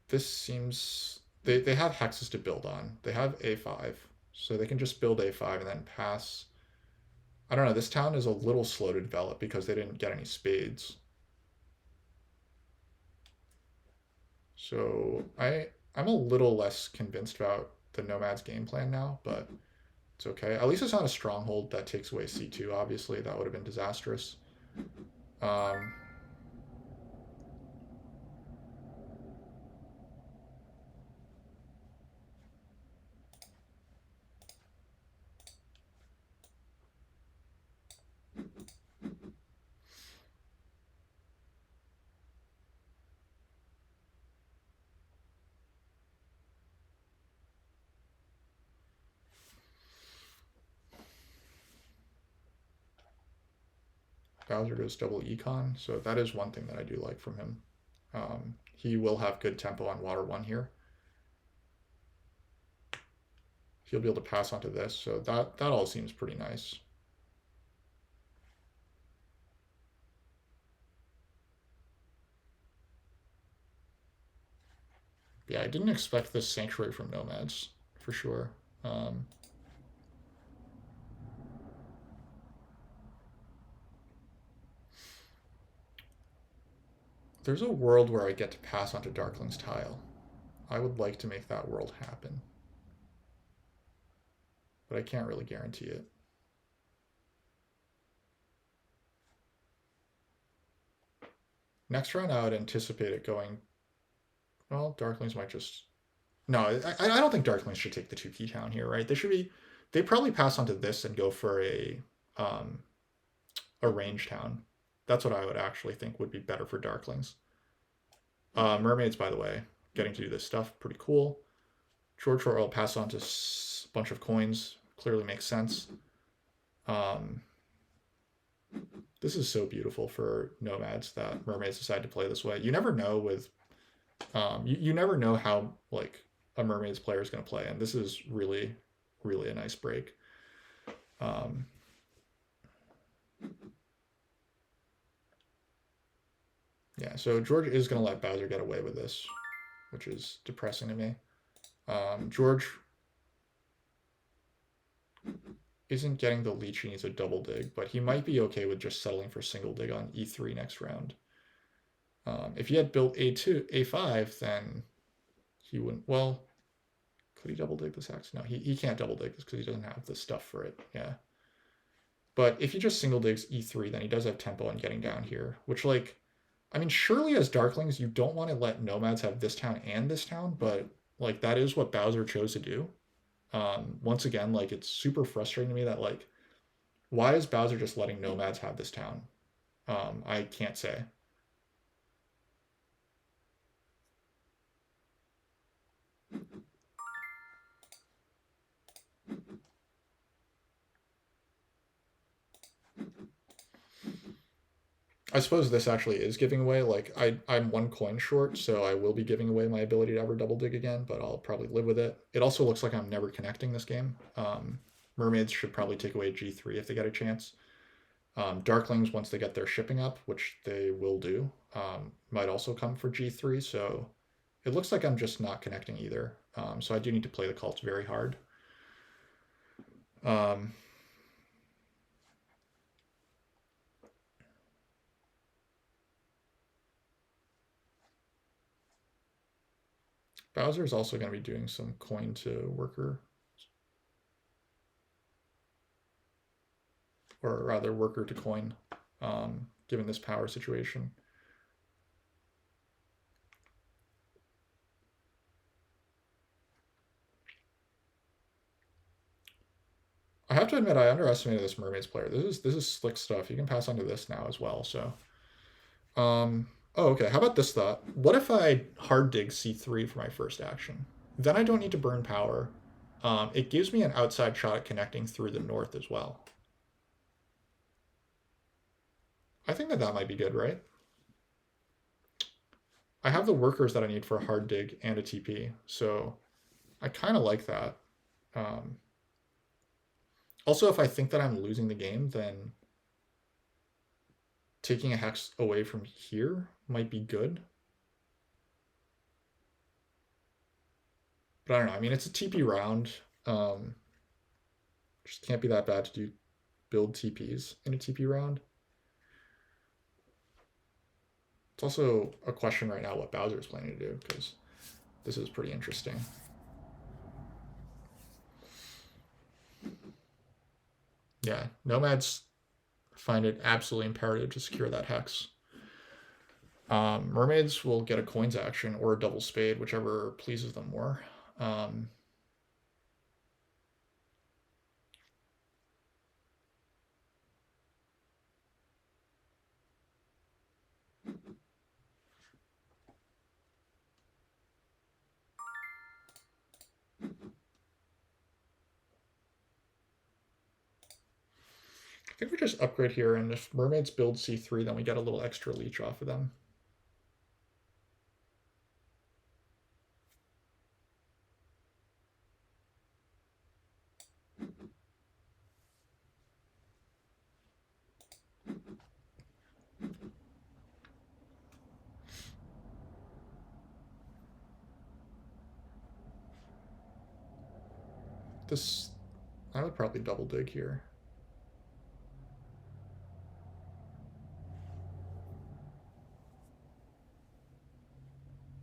This seems... They have hexes to build on. They have a5, so they can just build a5 and then pass. I don't know, this town is a little slow to develop because they didn't get any spades. So I'm a little less convinced about the Nomad's game plan now, but it's okay. At least it's not a stronghold that takes away c2, obviously. That would have been disastrous. Um, Bowser goes double econ, so that is one thing that I do like from him. He will have good tempo on water 1 here. He'll be able to pass onto this, so that all seems pretty nice. Yeah, I didn't expect this Sanctuary from Nomads, for sure. There's a world where I get to pass onto Darkling's tile. I would like to make that world happen, but I can't really guarantee it. Next round, I would anticipate it going... Well, Darklings might just... No, I don't think Darklings should take the 2-key town here, right? They should be... They probably pass onto this and go for a range town. That's what I would actually think would be better for Darklings. Mermaids, by the way, getting to do this stuff, pretty cool. George will pass on to a bunch of coins. Clearly makes sense. This is so beautiful for Nomads that Mermaids decide to play this way. You never know with... you never know how, like, a Mermaids player is going to play, and this is really, really a nice break. Yeah, so George is going to let Bowser get away with this, which is depressing to me. George isn't getting the leech, he needs a double dig, but he might be okay with just settling for single dig on e3 next round. If he had built a2, a5, then he wouldn't... Well, could he double dig this axe? No, he can't double dig this because he doesn't have the stuff for it. Yeah. But if he just single digs e3, then he does have tempo on getting down here, which, like... I mean, surely as Darklings, you don't want to let Nomads have this town and this town, but, like, that is what Bowser chose to do. Once again, like, it's super frustrating to me that, like, why is Bowser just letting Nomads have this town? I can't say. I suppose this actually is giving away. Like, I'm 1 coin short, so I will be giving away my ability to ever double dig again, but I'll probably live with it. It also looks like I'm never connecting this game. Mermaids should probably take away G3 if they get a chance. Darklings, once they get their shipping up, which they will do, might also come for G3, so it looks like I'm just not connecting either. So I do need to play the cults very hard. Bowser is also going to be doing some coin to worker. Or rather, worker to coin, given this power situation. I have to admit, I underestimated this Mermaids player. This is slick stuff. You can pass on to this now as well, so... Oh, okay. How about this thought? What if I hard dig c3 for my first action? Then I don't need to burn power. It gives me an outside shot at connecting through the north as well. I think that might be good, right? I have the workers that I need for a hard dig and a TP, so I kind of like that. Also, if I think that I'm losing the game, then taking a hex away from here might be good. But I don't know. I mean, it's a TP round. Just can't be that bad to do build TPs in a TP round. It's also a question right now what Bowser's planning to do, because this is pretty interesting. Yeah, Nomads find it absolutely imperative to secure that hex. Mermaids will get a coins action or a double spade, whichever pleases them more. I think we just upgrade here, and if Mermaids build C3, then we get a little extra leech off of them. This, I would probably double dig here.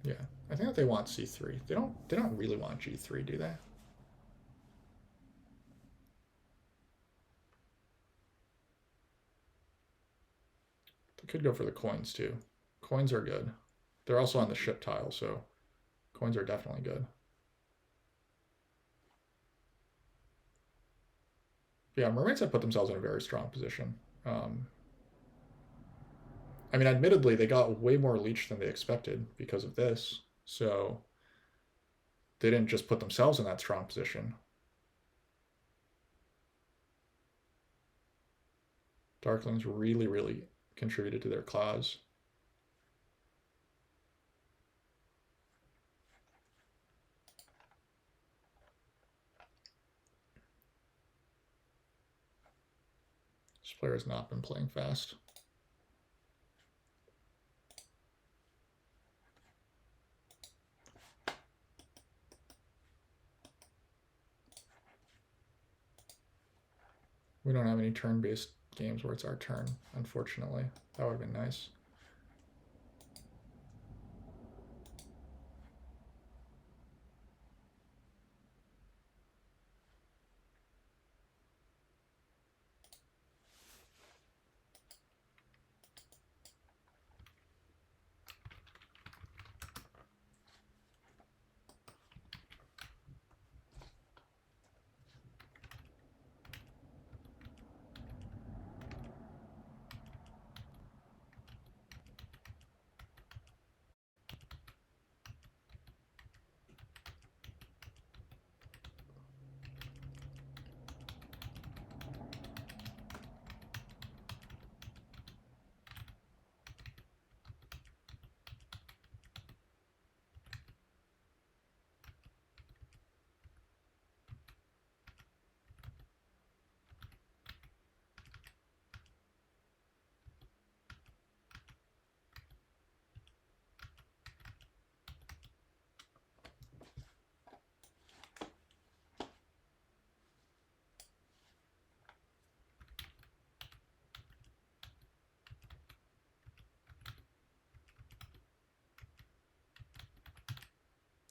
Yeah, I think that they want C3. They don't really want G3, do they? They could go for the coins too. Coins are good. They're also on the ship tile, so coins are definitely good. Yeah, Mermaids have put themselves in a very strong position. I mean, admittedly, they got way more leech than they expected because of this, so they didn't just put themselves in that strong position. Darklings really, really contributed to their claws. This player has not been playing fast. We don't have any turn-based games where it's our turn, unfortunately. That would have been nice.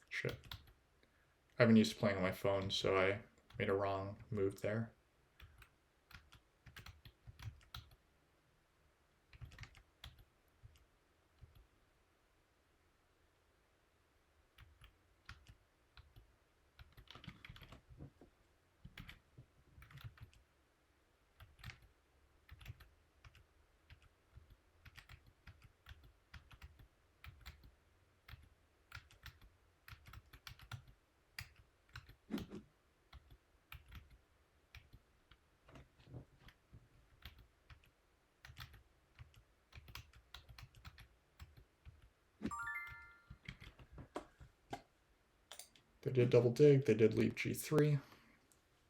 Shit. I've been used to playing on my phone, so I made a wrong move there. They did double dig, they did leave G3.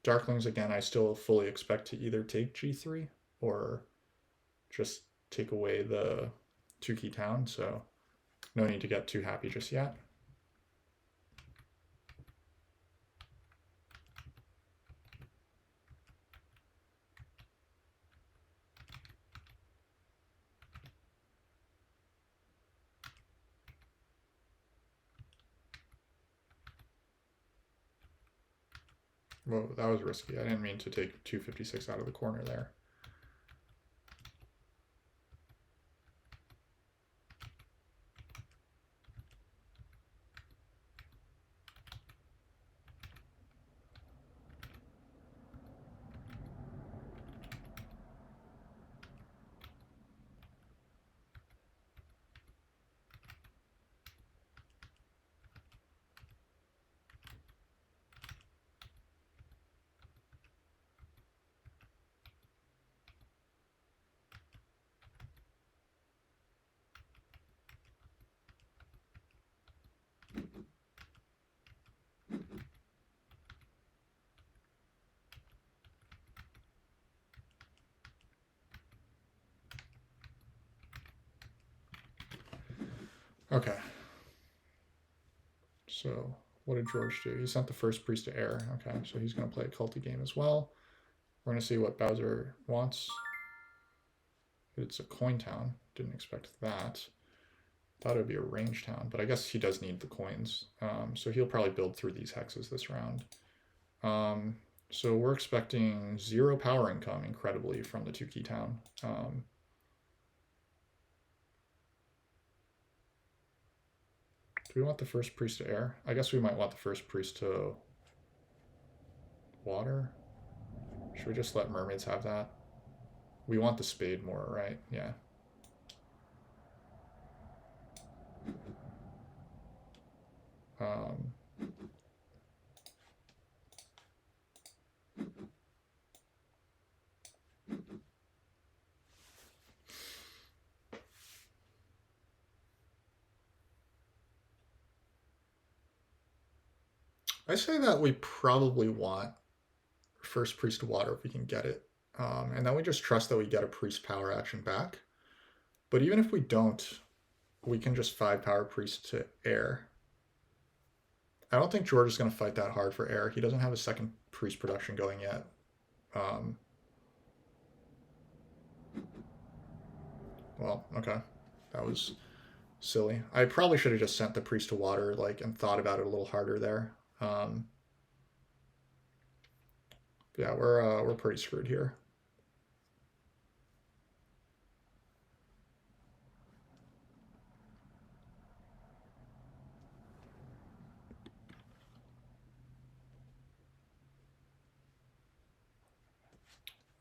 Darklings, again, I still fully expect to either take G3 or just take away the 2-key town, so no need to get too happy just yet. Whoa, that was risky. I didn't mean to take 256 out of the corner there. Okay. So what did George do? He sent the first priest to air. Okay, so he's going to play a culty game as well. We're going to see what Bowser wants. It's a coin town. Didn't expect that. Thought it would be a range town, but I guess he does need the coins. So he'll probably build through these hexes this round. So we're expecting 0 power income, incredibly, from the 2-key town. Do we want the first priest to air? I guess we might want the first priest to water. Should we just let mermaids have that? We want the spade more, right? Yeah. I say that we probably want first priest to water if we can get it. And then we just trust that we get a priest power action back. But even if we don't, we can just 5 power priest to air. I don't think George is going to fight that hard for air. He doesn't have a second priest production going yet. Well, okay. That was silly. I probably should have just sent the priest to water, like, and thought about it a little harder there. Yeah, we're pretty screwed here.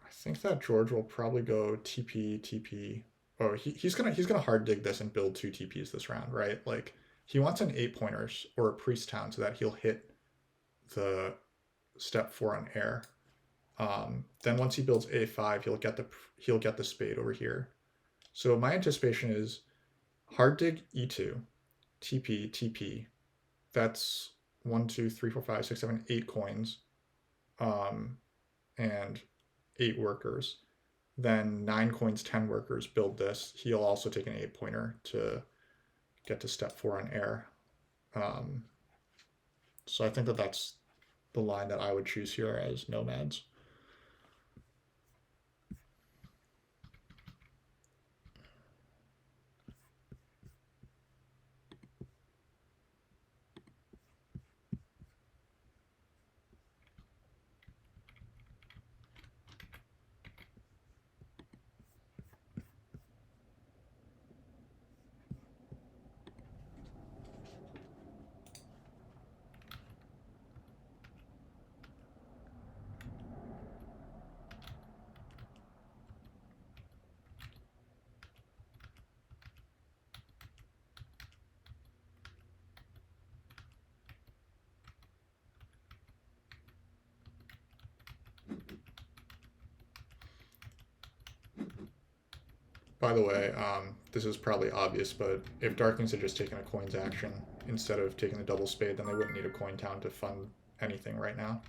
I think that George will probably go TP TP. Oh, he's gonna hard dig this and build 2 TPs this round, right? Like he wants an 8-pointers or a priest town so that he'll hit the step 4 on air. Then once he builds A5, he'll get the spade over here. So my anticipation is hard dig E2, TP TP. That's 1, 2, 3, 4, 5, 6, 7, 8 coins, and 8 workers. Then 9 coins, 10 workers build this. He'll also take an 8-pointer to get to step 4 on air. So I think that that's the line that I would choose here as nomads. By the way, this is probably obvious, but if Darklings had just taken a coins action instead of taking the double spade, then they wouldn't need a coin town to fund anything right now.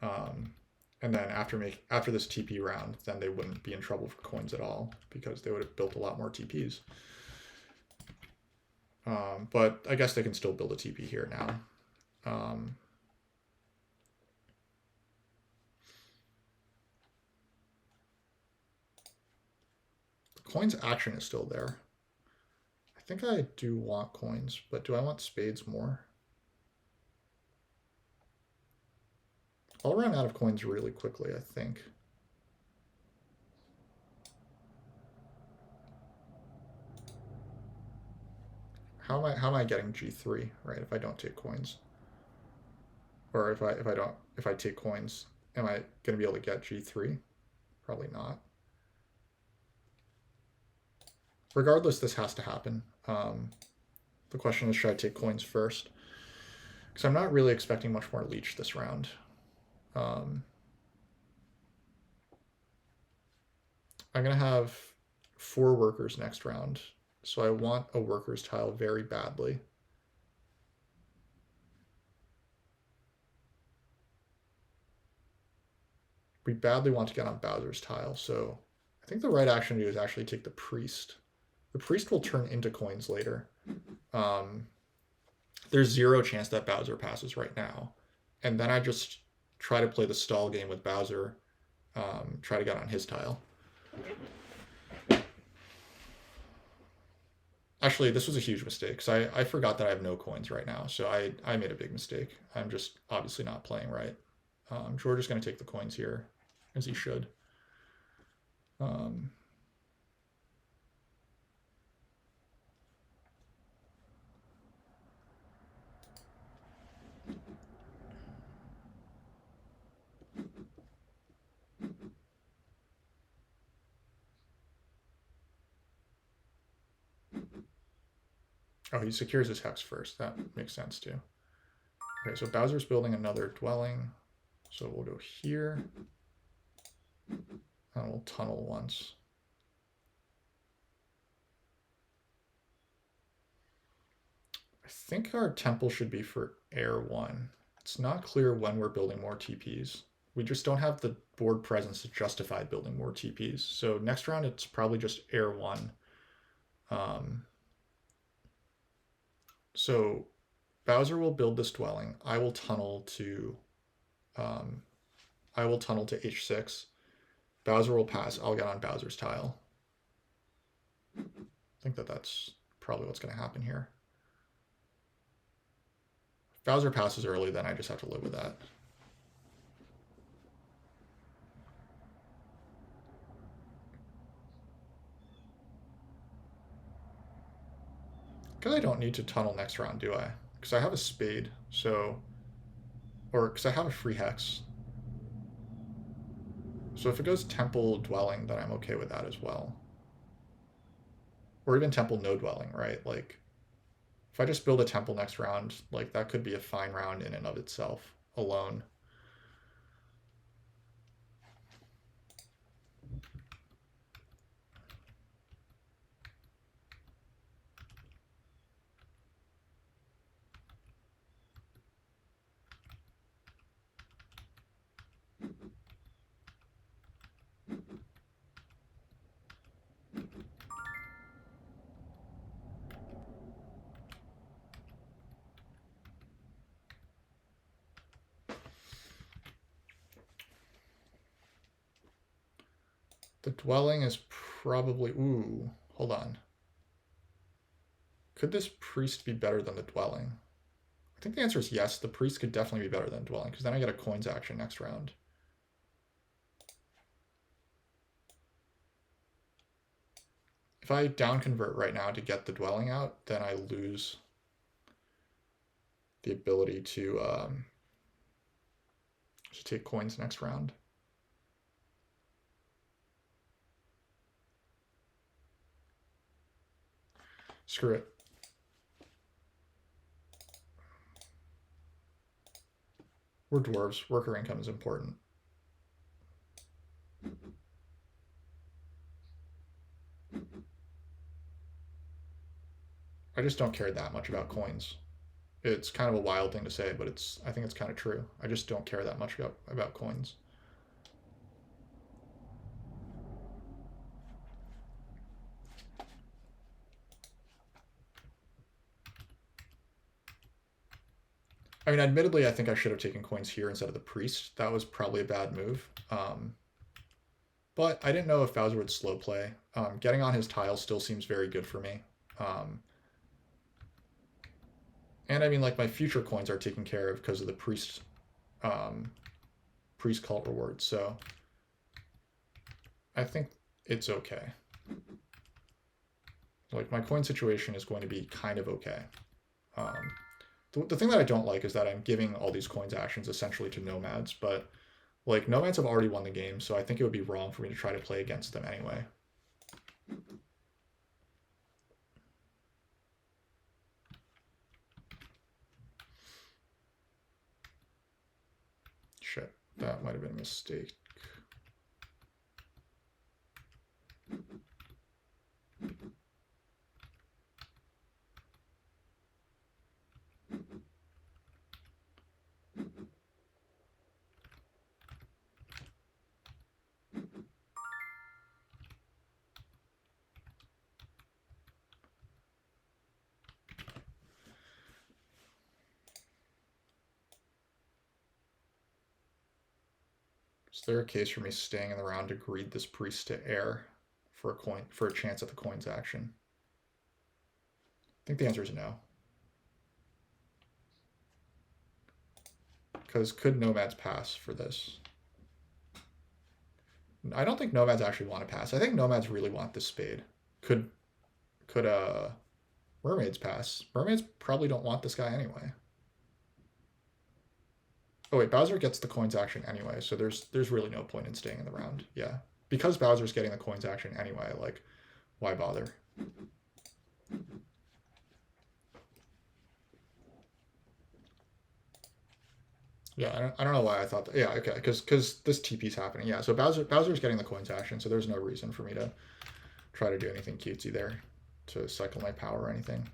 And then after this TP round, then they wouldn't be in trouble for coins at all because they would have built a lot more TPs. But I guess they can still build a TP here now. The coins action is still there. I think I do want coins, but do I want spades more? I'll run out of coins really quickly, I think. How am I getting G3, right, if I don't take coins? Or if I take coins, am I gonna be able to get G3? Probably not. Regardless, this has to happen. The question is, should I take coins first? Because I'm not really expecting much more leech this round. I'm going to have 4 workers next round, so I want a workers tile very badly. We badly want to get on Bowser's tile, so I think the right action to do is actually take the priest. The priest will turn into coins later. There's 0 chance that Bowser passes right now. And then I just try to play the stall game with Bowser, try to get on his tile. Actually, this was a huge mistake, because I forgot that I have no coins right now, so I made a big mistake. I'm just obviously not playing right. George is going to take the coins here, as he should. Oh, he secures his hex first. That makes sense too. Okay, so Bowser's building another dwelling. So we'll go here. And we'll tunnel once. I think our temple should be for Air 1. It's not clear when we're building more TPs. We just don't have the board presence to justify building more TPs. So next round, it's probably just Air 1. So Bowser will build this dwelling. I will tunnel to H6. Bowser will pass. I'll get on Bowser's tile. I think that's probably what's going to happen here. If Bowser passes early, then I just have to live with that. Because I don't need to tunnel next round, do I? Because I have a spade, so... Or because I have a free hex. So if it goes temple dwelling, then I'm okay with that as well. Or even temple no dwelling, right? Like, if I just build a temple next round, like, that could be a fine round in and of itself, alone. The dwelling is probably... Ooh, hold on. Could this priest be better than the dwelling? I think the answer is yes. The priest could definitely be better than dwelling, because then I get a coins action next round. If I down convert right now to get the dwelling out, then I lose the ability to take coins next round. Screw it. We're dwarves. Worker income is important. I just don't care that much about coins. It's kind of a wild thing to say, but I think it's kind of true. I just don't care that much about coins. I mean, admittedly, I think I should have taken coins here instead of the priest. That was probably a bad move. But I didn't know if Bowser would slow play. Getting on his tile still seems very good for me. And I mean, like, my future coins are taken care of because of the priest priest cult rewards, so I think it's okay. Like, my coin situation is going to be kind of okay. The thing that I don't like is that I'm giving all these coins actions essentially to nomads, but like nomads have already won the game, so I think it would be wrong for me to try to play against them anyway. Shit, that might have been a mistake. Is there a case for me staying in the round to greed this priest to air for a chance at the coins action? I think the answer is no. Because could nomads pass for this? I don't think nomads actually want to pass. I think nomads really want this spade. Could mermaids pass? Mermaids probably don't want this guy anyway. Oh wait, Bowser gets the coins action anyway, so there's really no point in staying in the round. Yeah, because Bowser's getting the coins action anyway, like, why bother? Yeah, I don't know why I thought that. Yeah, okay, because this TP's happening. Yeah, so Bowser's getting the coins action, so there's no reason for me to try to do anything cutesy there to cycle my power or anything.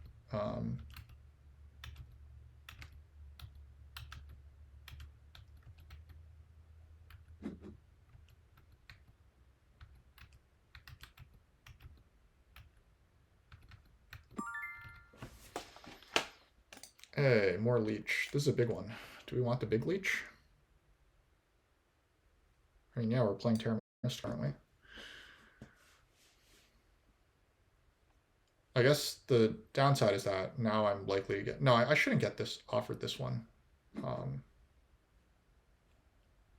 Hey, more leech. This is a big one. Do we want the big leech? I mean, yeah, we're playing Terra Mystica, aren't we? I guess the downside is that now I'm likely to get... No, I shouldn't get this offered this one.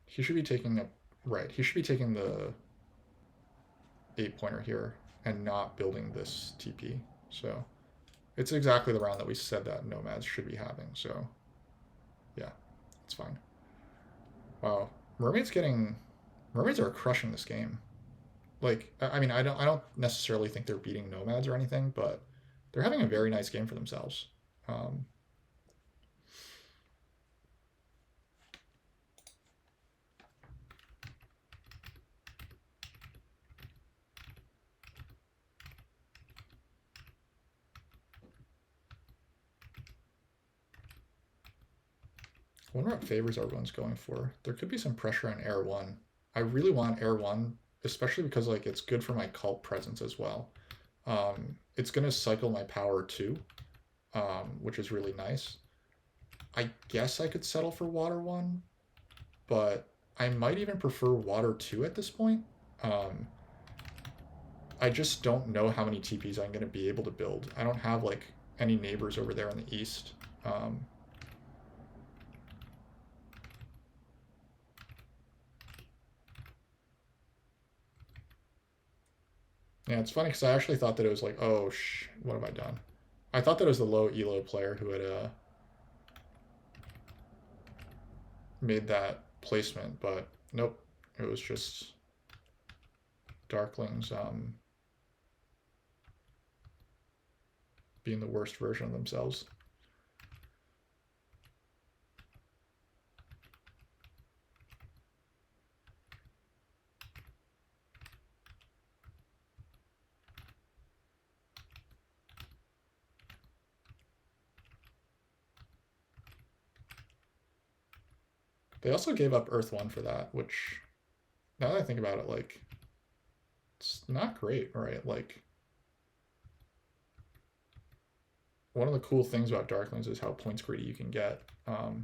He should be taking a... Right, he should be taking the 8-pointer here and not building this TP. So it's exactly the round that we said that nomads should be having. So yeah, it's fine. Wow, mermaids are crushing this game. Like, I mean, I don't necessarily think they're beating nomads or anything, but they're having a very nice game for themselves. I wonder what favors everyone's going for. There could be some pressure on Air 1. I really want Air 1, especially because like it's good for my cult presence as well. It's going to cycle my power too, which is really nice. I guess I could settle for Water 1, but I might even prefer Water 2 at this point. I just don't know how many TPs I'm going to be able to build. I don't have like any neighbors over there in the east. Yeah, it's funny because I actually thought that it was like, oh, what have I done? I thought that it was the low elo player who had made that placement, but nope, it was just Darklings being the worst version of themselves. They also gave up Earth 1 for that, which, now that I think about it, like, it's not great, right? Like, one of the cool things about Darklings is how points greedy you can get. I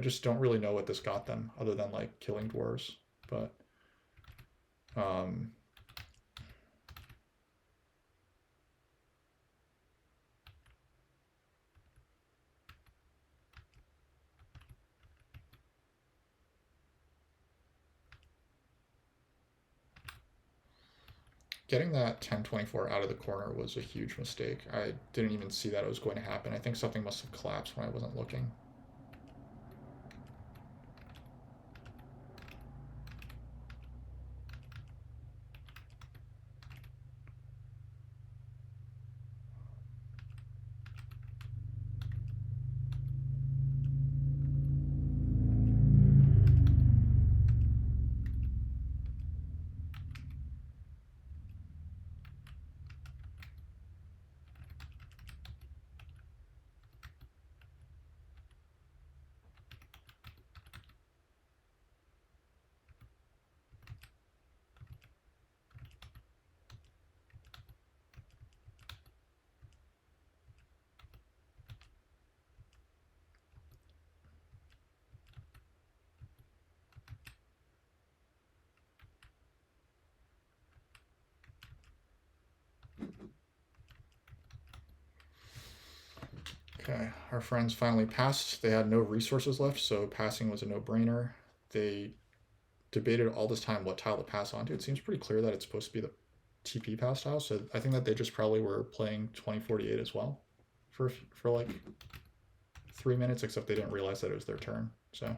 just don't really know what this got them, other than, like, killing dwarves, but... Getting that 1024 out of the corner was a huge mistake. I didn't even see that it was going to happen. I think something must have collapsed when I wasn't looking. Okay, our friends finally passed. They had no resources left, so passing was a no-brainer. They debated all this time what tile to pass onto. It seems pretty clear that it's supposed to be the TP pass tile, so I think that they just probably were playing 2048 as well for like 3 minutes, except they didn't realize that it was their turn. So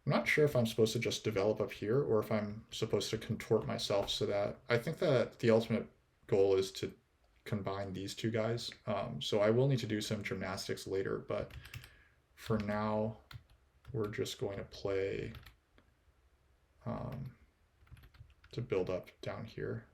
I'm not sure if I'm supposed to just develop up here or if I'm supposed to contort myself so that I think that the ultimate goal is to combine these two guys. So I will need to do some gymnastics later, but for now, we're just going to play to build up down here.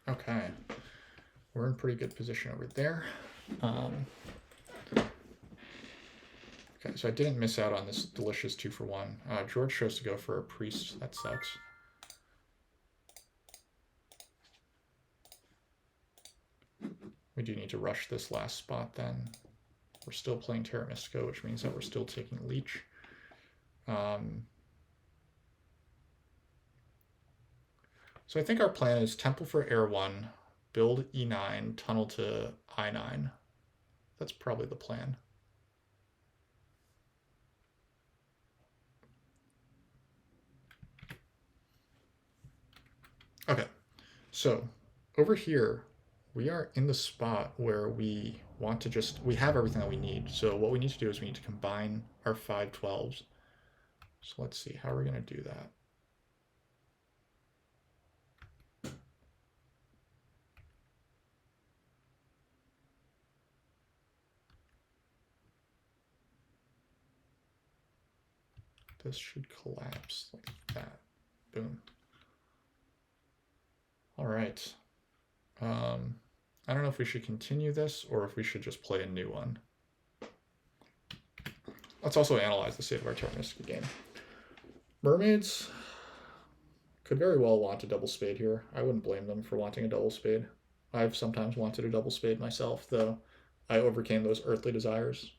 Okay, we're in pretty good position over there. Okay, so I didn't miss out on this delicious 2-for-1. George chose to go for a priest. That sucks. We do need to rush this last spot then. We're still playing Terra Mystica, which means that we're still taking Leech. So I think our plan is Temple for Air 1, build E9, tunnel to I9. That's probably the plan. Okay, so over here, we are in the spot where we want to we have everything that we need. So what we need to do is we need to combine our 512s. So let's see, how are we going to do that? This should collapse like that. Boom. All right. I don't know if we should continue this or if we should just play a new one. Let's also analyze the state of our Terra Mystica game. Mermaids could very well want a double spade here. I wouldn't blame them for wanting a double spade. I've sometimes wanted a double spade myself, though I overcame those earthly desires.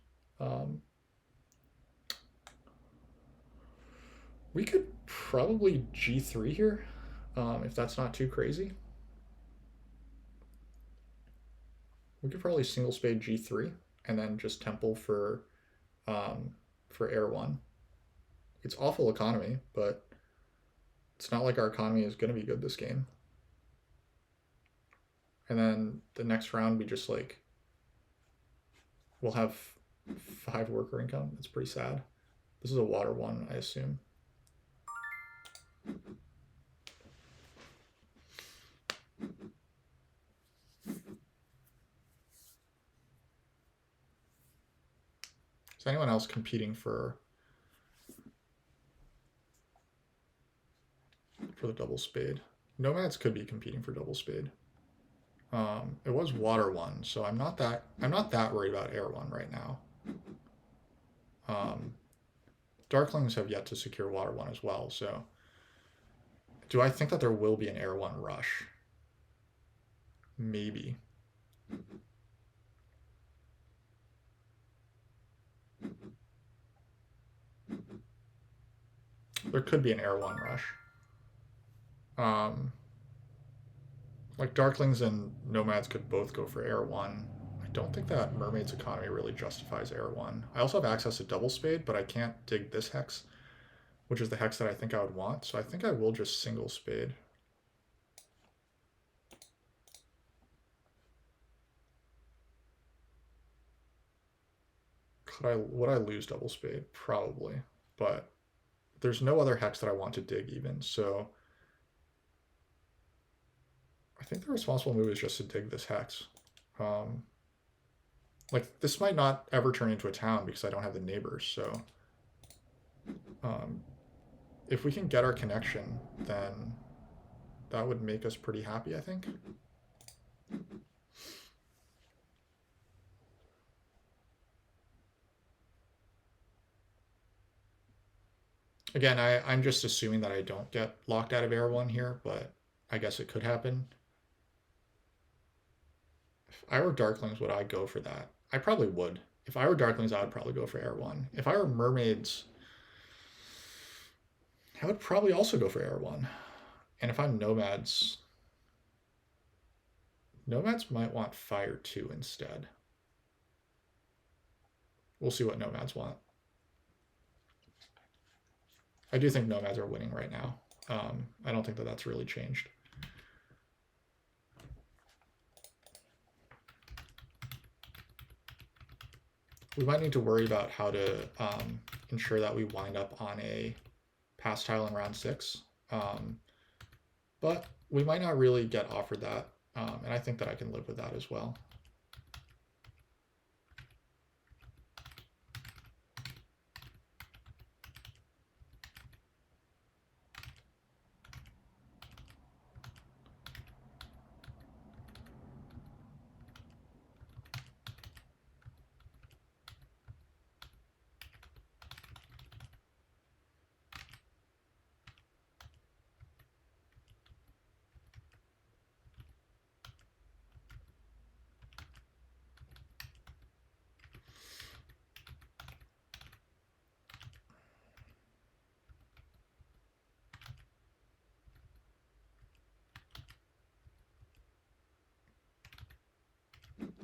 We could probably G3 here, if that's not too crazy. We could probably single spade G3 and then just temple for Air 1. It's awful economy, but it's not like our economy is going to be good this game. And then the next round, we just like, we'll have 5 worker income. It's pretty sad. This is a water one, I assume. Is anyone else competing for for the double spade. Nomads could be competing for double spade. It was water one, so I'm not that worried about air one right now. Darklings have yet to secure water one as well, so do I think that there will be an air one rush? Maybe. There could be an air one rush. Like Darklings and Nomads could both go for air one. I don't think that Mermaid's economy really justifies air one. I also have access to double spade, but I can't dig this hex, which is the hex that I think I would want. So I think I will just single spade. Would I lose double spade? Probably, but there's no other hex that I want to dig even, so I think the responsible move is just to dig this hex. Like, this might not ever turn into a town because I don't have the neighbors, so if we can get our connection, then that would make us pretty happy, I think. Again, I'm just assuming that I don't get locked out of air one here, but I guess it could happen. If I were Darklings, would I go for that? I probably would. If I were Darklings, I would probably go for air one. If I were Mermaids, I would probably also go for air one. And if I'm Nomads, Nomads might want fire two instead. We'll see what Nomads want. I do think Nomads are winning right now. I don't think that that's really changed. We might need to worry about how to ensure that we wind up on a pass tile in round 6. But we might not really get offered that, and I think that I can live with that as well.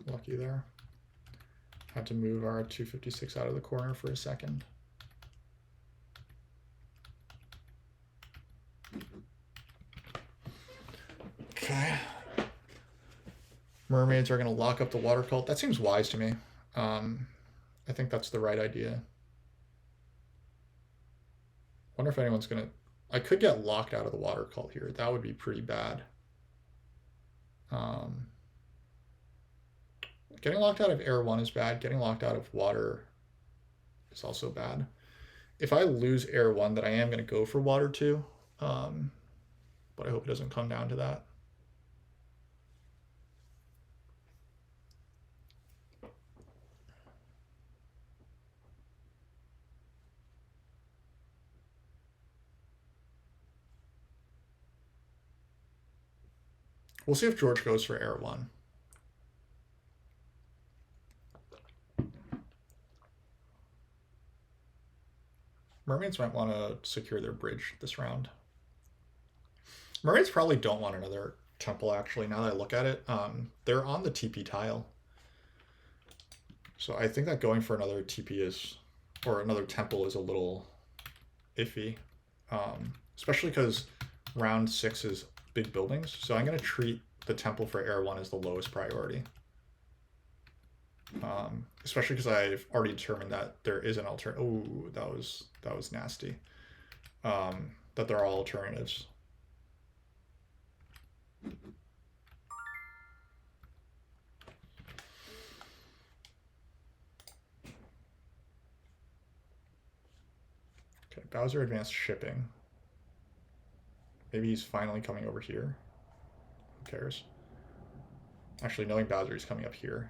Lucky there. Had to move our 256 out of the corner for a second. Okay. Mermaids are going to lock up the water cult. That seems wise to me. I think that's the right idea. Wonder if anyone's going to... I could get locked out of the water cult here. That would be pretty bad. Getting locked out of air 1 is bad. Getting locked out of water is also bad. If I lose air 1, then I am going to go for water 2. But I hope it doesn't come down to that. We'll see if George goes for air 1. Mermaids might want to secure their bridge this round. Mermaids probably don't want another temple, actually, now that I look at it. They're on the TP tile. So I think that going for another TP is, or another temple is a little iffy. Especially because round 6 is big buildings. So I'm going to treat the temple for air 1 as the lowest priority. Especially because I've already determined that there is an alternative. Oh, that was nasty. That there are all alternatives. Okay, Bowser advanced shipping. Maybe he's finally coming over here. Who cares? Actually, knowing Bowser, he's coming up here.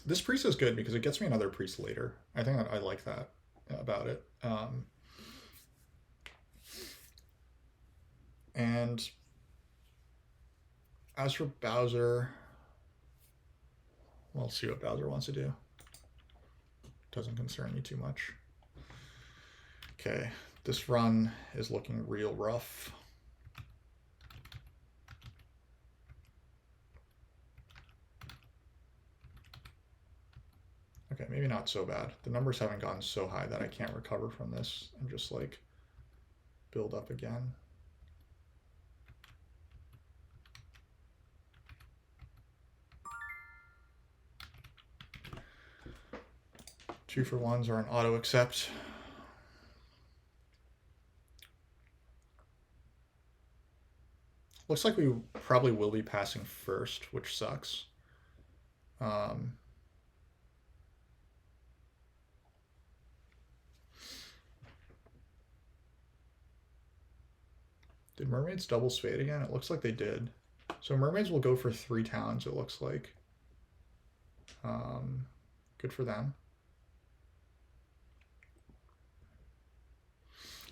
This priest is good because it gets me another priest later. I think that I like that about it. And as for Bowser, we'll see what Bowser wants to do. Doesn't concern me too much. Okay, this run is looking real rough. Okay, maybe not so bad. The numbers haven't gone so high that I can't recover from this and just like build up again. Two for ones are an auto accept. Looks like we probably will be passing first, which sucks. Did mermaids double spade again? It looks like they did. So mermaids will go for 3 towns, it looks like. Good for them.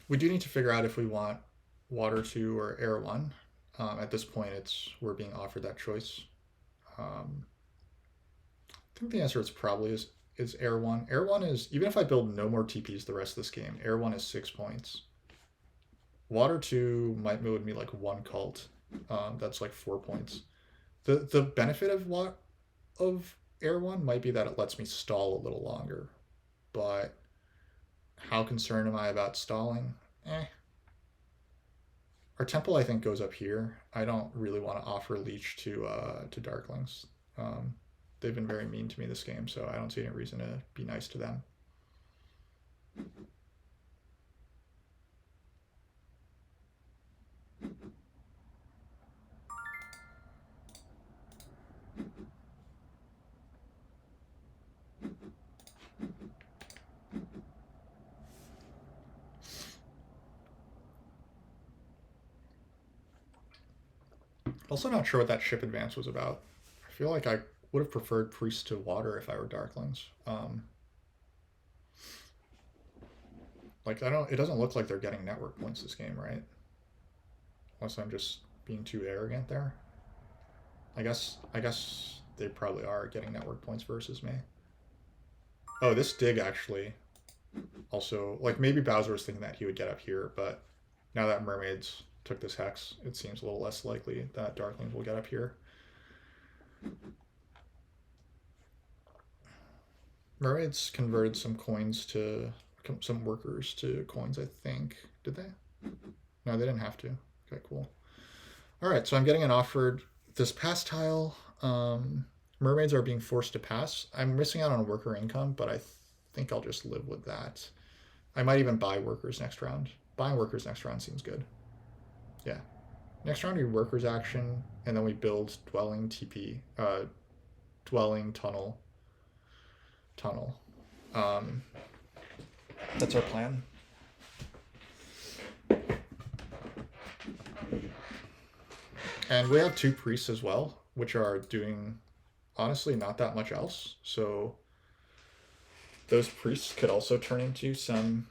We do need to figure out if we want water 2 or air 1. At this point, we're being offered that choice. I think the answer is probably is air 1. Air 1 is, even if I build no more TPs the rest of this game, air 1 is 6 points. Water 2 might move me like 1 cult. That's like 4 points. The benefit of air 1 might be that it lets me stall a little longer. But how concerned am I about stalling? Our temple, I think, goes up here. I don't really want to offer leech to Darklings. They've been very mean to me this game, so I don't see any reason to be nice to them. Also not sure what that ship advance was about. I feel like I would have preferred priest to water if I were Darklings. Like it doesn't look like they're getting network points this game, right? Unless I'm just being too arrogant there. I guess they probably are getting network points versus me. Oh, this dig actually also, like maybe Bowser was thinking that he would get up here, but now that mermaids took this hex, it seems a little less likely that Darklings will get up here. Mermaids converted some workers to coins, I think. Did they? No, they didn't have to. Okay, cool. All right, so I'm getting an offered this pass tile. Mermaids are being forced to pass. I'm missing out on worker income, but I think I'll just live with that. I might even buy workers next round. Buying workers next round seems good. Yeah. Next round we workers action, and then we build dwelling TP, dwelling tunnel. That's our plan. And we have 2 priests as well, which are doing, honestly, not that much else. So those priests could also turn into some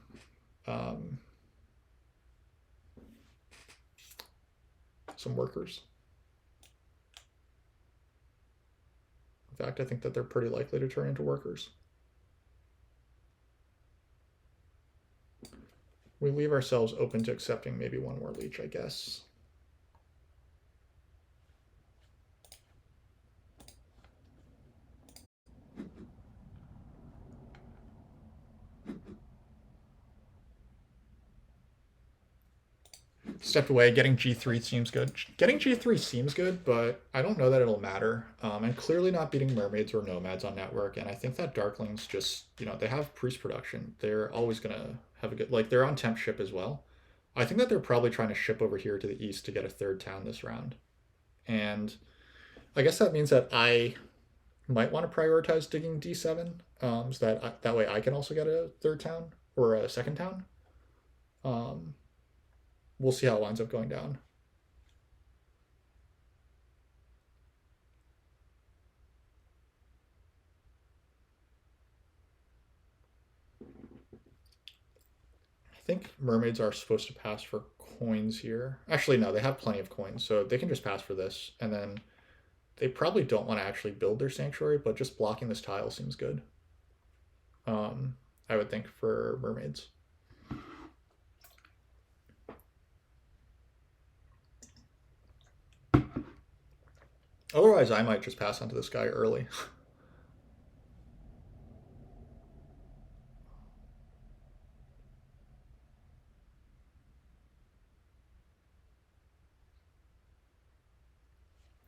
workers. In fact, I think that they're pretty likely to turn into workers. We leave ourselves open to accepting maybe 1 more leech, I guess. Stepped away. Getting G3 seems good. Getting G3 seems good, but I don't know that it'll matter. I'm clearly not beating mermaids or nomads on network, and I think that Darklings just, they have priest production. They're always going to have a good, like, they're on temp ship as well. I think that they're probably trying to ship over here to the east to get a third town this round. And I guess that means that I might want to prioritize digging D7, so that way I can also get a third town or a second town. Um, we'll see how it winds up going down. I think mermaids are supposed to pass for coins here. Actually, no, they have plenty of coins, so they can just pass for this. And then they probably don't want to actually build their sanctuary, but just blocking this tile seems good. I would think for mermaids. Otherwise, I might just pass onto this guy early.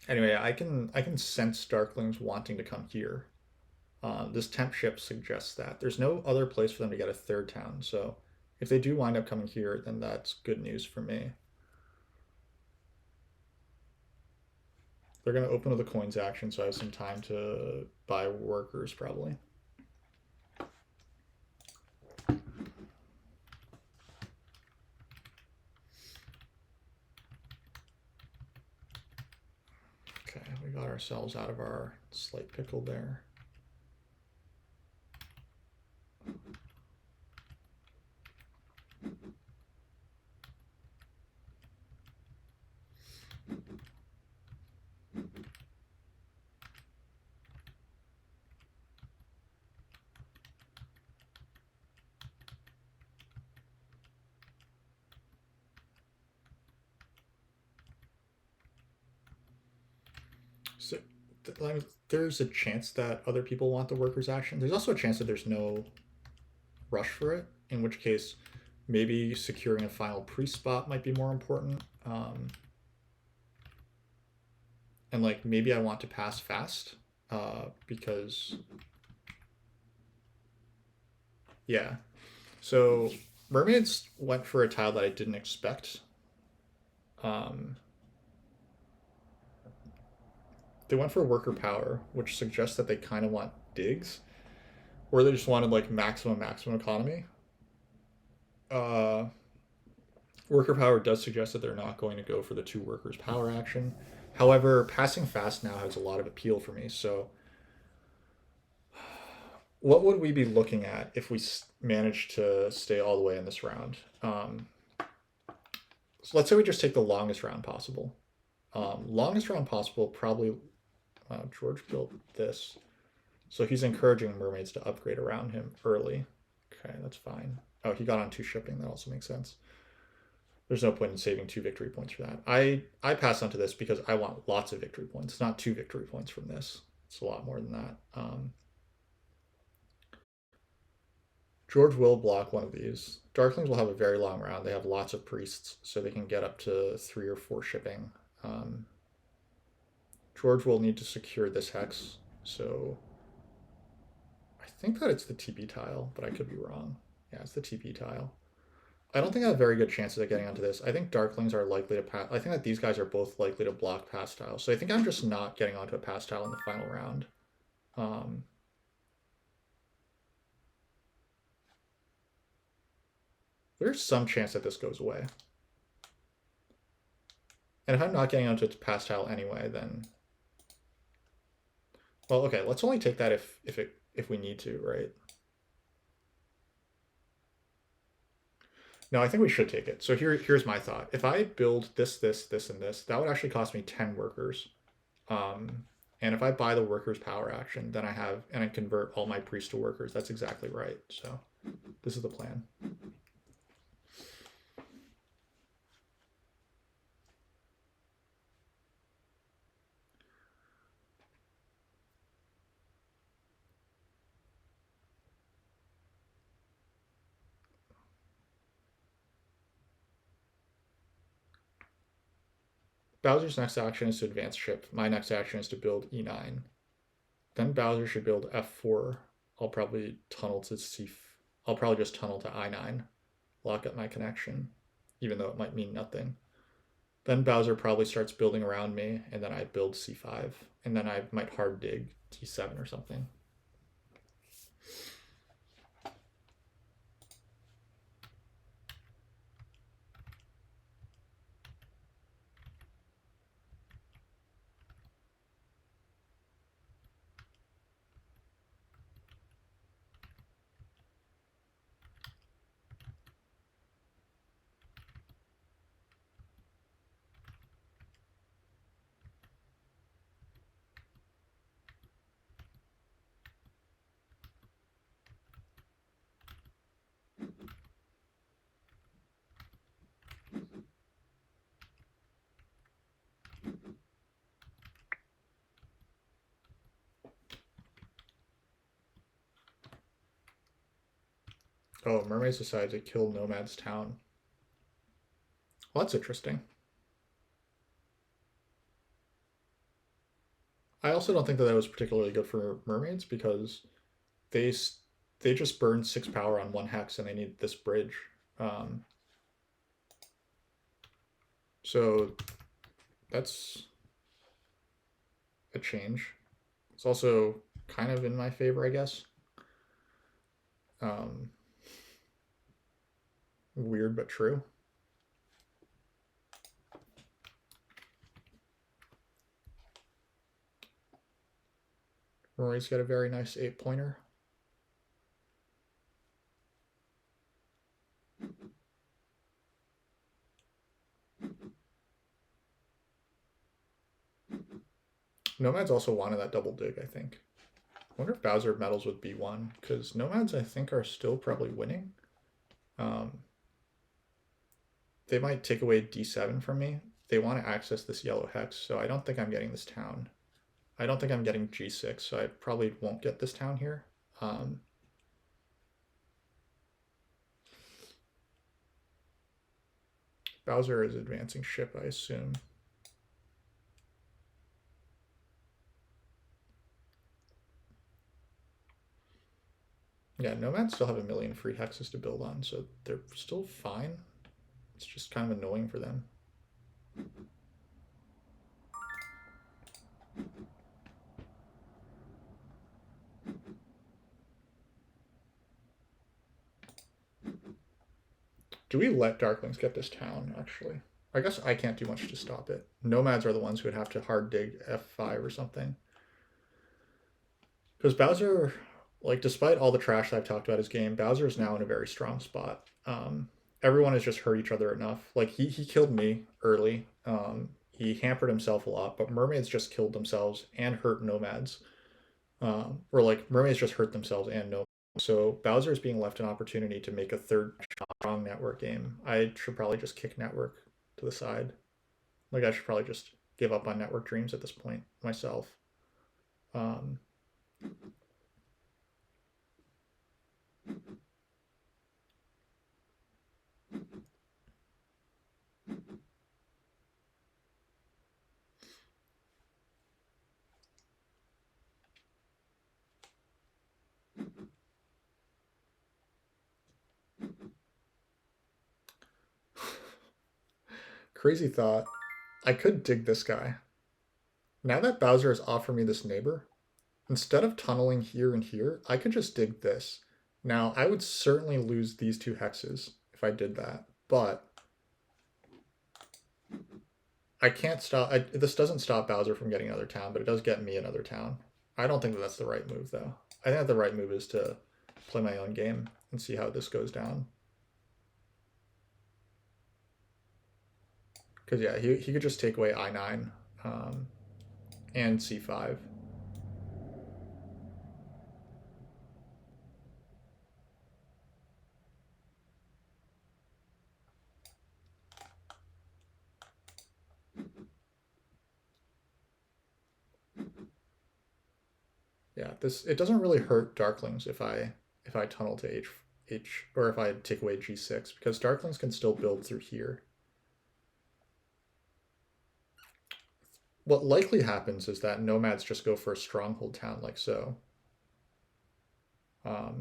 Anyway, I can sense Darklings wanting to come here. This temp ship suggests that there's no other place for them to get a third town. So if they do wind up coming here, then that's good news for me. They're going to open with a coins action, so I have some time to buy workers probably. Okay, we got ourselves out of our slight pickle there. So there's a chance that other people want the workers action. There's also a chance that there's no rush for it, in which case maybe securing a final priest spot might be more important. And like maybe I want to pass fast because yeah. So mermaids went for a tile that I didn't expect. They went for worker power, which suggests that they kind of want digs, or they just wanted like maximum economy. Uh, Worker power does suggest that they're not going to go for the two workers power action. However, passing fast now has a lot of appeal for me. So, what would we be looking at if we managed to stay all the way in this round? So let's say we just take the longest round possible. Longest round possible, probably George built this. So he's encouraging mermaids to upgrade around him early. Okay, that's fine. Oh, he got on 2 shipping. That also makes sense. There's no point in saving 2 victory points for that. I pass on to this because I want lots of victory points. It's not 2 victory points from this. It's a lot more than that. George will block one of these. Darklings will have a very long round. They have lots of priests, so they can get up to 3 or 4 shipping. George will need to secure this hex, so I think that it's the TP tile, but I could be wrong. Yeah, it's the TP tile. I don't think I have very good chances of getting onto this. I think Darklings are likely to pass. I think that these guys are both likely to block pass tiles. So I think I'm just not getting onto a pass tile in the final round. There's some chance that this goes away. And if I'm not getting onto a pass tile anyway, then... Well, okay, let's only take that if we need to, right? No, I think we should take it. So here's my thought. If I build this, and this, that would actually cost me 10 workers. And if I buy the workers power action, then I convert all my priests to workers. That's exactly right. So this is the plan. Bowser's next action is to advance ship. My next action is to build E9. Then Bowser should build F4. I'll probably tunnel to C. I'll probably just tunnel to I9, lock up my connection. even though it might mean nothing. Then Bowser probably starts building around me, and then I build c5, and then I might hard dig d7 or something. Oh, mermaids decided to kill Nomad's town. Well, that's interesting. I also don't think that was particularly good for mermaids because they they just burned 6 power on 1 hex and they need this bridge. Um, so that's a change. It's also kind of in my favor, I guess. Um, weird but true. Rory's got a very nice 8-pointer. Nomads also wanted that double dig, I think. I wonder if Bowser meddles with B1, because Nomads, I think, are still probably winning. They might take away D7 from me. They want to access this yellow hex, so I don't think I'm getting this town. I don't think I'm getting G6, so I probably won't get this town here. Bowser is advancing ship, I assume. Yeah, Nomads still have a million free hexes to build on, so they're still fine. It's just kind of annoying for them. Do we let Darklings get this town, actually? I guess I can't do much to stop it. Nomads are the ones who would have to hard dig F5 or something. Because Bowser, like, despite all the trash that I've talked about his game, Bowser is now in a very strong spot. Everyone has just hurt each other enough. Like, he killed me early. He hampered himself a lot, but Mermaids just killed themselves and hurt Nomads. Or, like, Mermaids just hurt themselves and Nomads. So Bowser is being left an opportunity to make a third strong network game. I should probably just kick network to the side. Like, I should probably just give up on network dreams at this point myself. Um, Crazy thought. I could dig this guy. Now that Bowser has offered me this neighbor, instead of tunneling here and here, I could just dig this. Now, I would certainly lose these 2 hexes if I did that, but I can't stop. This doesn't stop Bowser from getting another town, but it does get me another town. I don't think that that's the right move, though. I think that the right move is to play my own game and see how this goes down. Because, yeah, he could just take away I9 and C5. Yeah, it doesn't really hurt Darklings if I tunnel to H or if I take away G6 because Darklings can still build through here. What likely happens is that Nomads just go for a stronghold town like so. I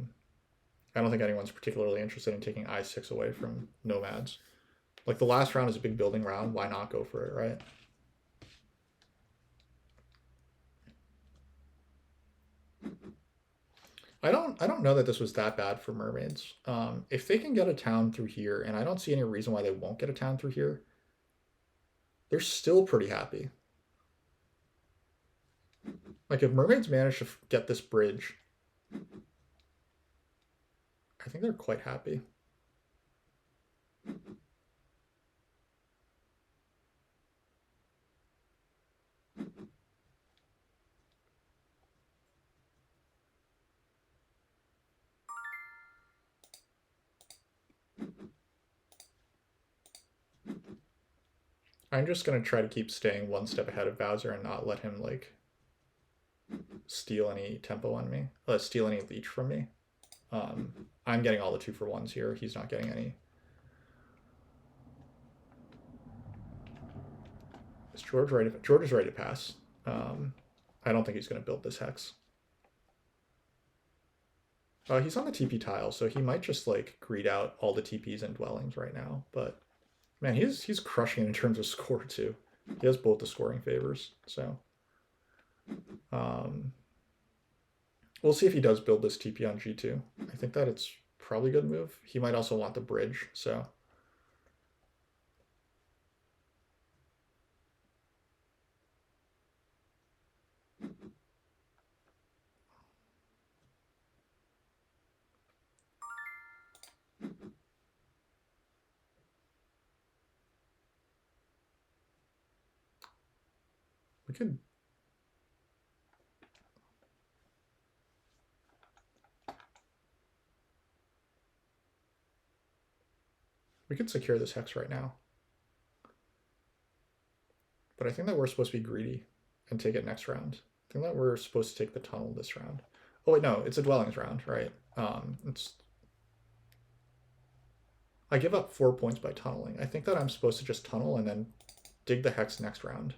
don't think anyone's particularly interested in taking I6 away from Nomads. Like the last round is a big building round. Why not go for it, right? I don't know that this was that bad for mermaids. If they can get a town through here, and I don't see any reason why they won't get a town through here, they're still pretty happy. Like if mermaids manage to get this bridge, I think they're quite happy. I'm just gonna try to keep staying one step ahead of Bowser and not let him like steal any tempo on me, steal any leech from me. I'm getting all the 2-for-1s here. He's not getting any. Is George ready? George is ready to pass. I don't think he's going to build this hex. He's on the TP tile, so he might just like greed out all the TPs and dwellings right now. But man, he's crushing in terms of score too. He has both the scoring favors, so we'll see if he does build this TP on G2. I think that it's probably a good move. He might also want the bridge, so we could secure this hex right now. But I think that we're supposed to be greedy and take it next round. I think that we're supposed to take the tunnel this round. Oh wait, no, it's a dwellings round, right? I give up 4 points by tunneling. I think that I'm supposed to just tunnel and then dig the hex next round.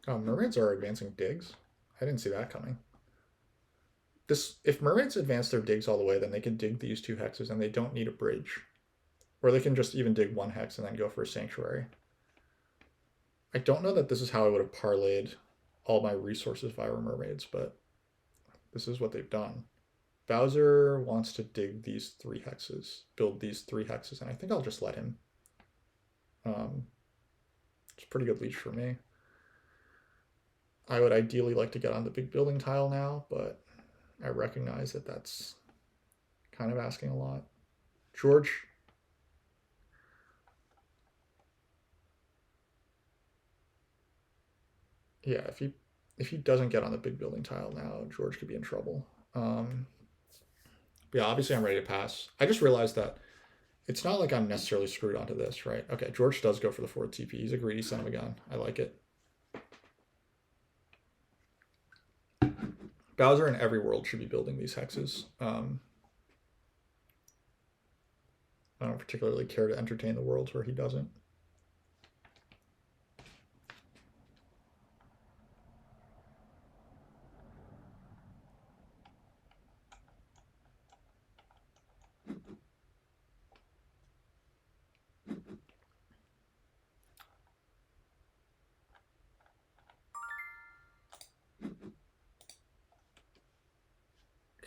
Oh, mermaids are advancing digs? I didn't see that coming. If mermaids advance their digs all the way, then they can dig these 2 hexes and they don't need a bridge. Or they can just even dig 1 hex and then go for a sanctuary. I don't know that this is how I would have parlayed all my resources if I were mermaids, but this is what they've done. Bowser wants to dig these 3 hexes, build these 3 hexes, and I think I'll just let him. It's a pretty good leech for me. I would ideally like to get on the big building tile now, but I recognize that that's kind of asking a lot. George. Yeah, if he doesn't get on the big building tile now, George could be in trouble. Yeah, obviously I'm ready to pass. I just realized that it's not like I'm necessarily screwed onto this, right? Okay, George does go for the 4th TP. He's a greedy son of a gun. I like it. Bowser in every world should be building these hexes. I don't particularly care to entertain the worlds where he doesn't.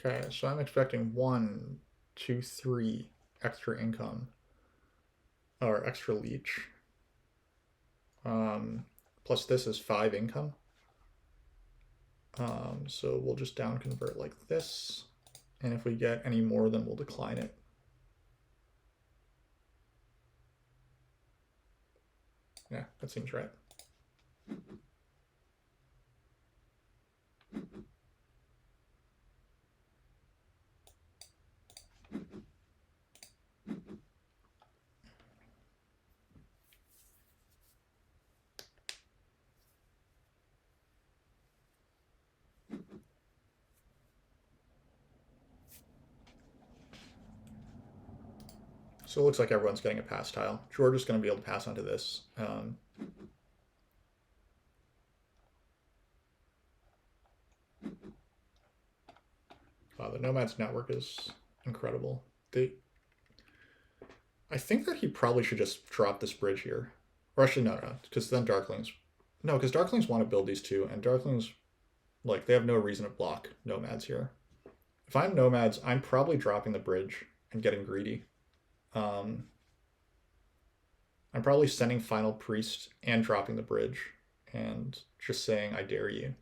Okay, so I'm expecting 1, 2, 3 extra income or extra leech. Plus this is 5 income. So we'll just down convert like this. And if we get any more, then we'll decline it. Yeah, that seems right. So it looks like everyone's getting a pass tile. George is going to be able to pass onto this. Wow, the Nomad's network is incredible. I think that he probably should just drop this bridge here. Or actually, no, because then Darklings... No, because Darklings want to build these two, and Darklings, like, they have no reason to block Nomads here. If I'm Nomads, I'm probably dropping the bridge and getting greedy. I'm probably sending Final Priest and dropping the bridge and just saying, I dare you.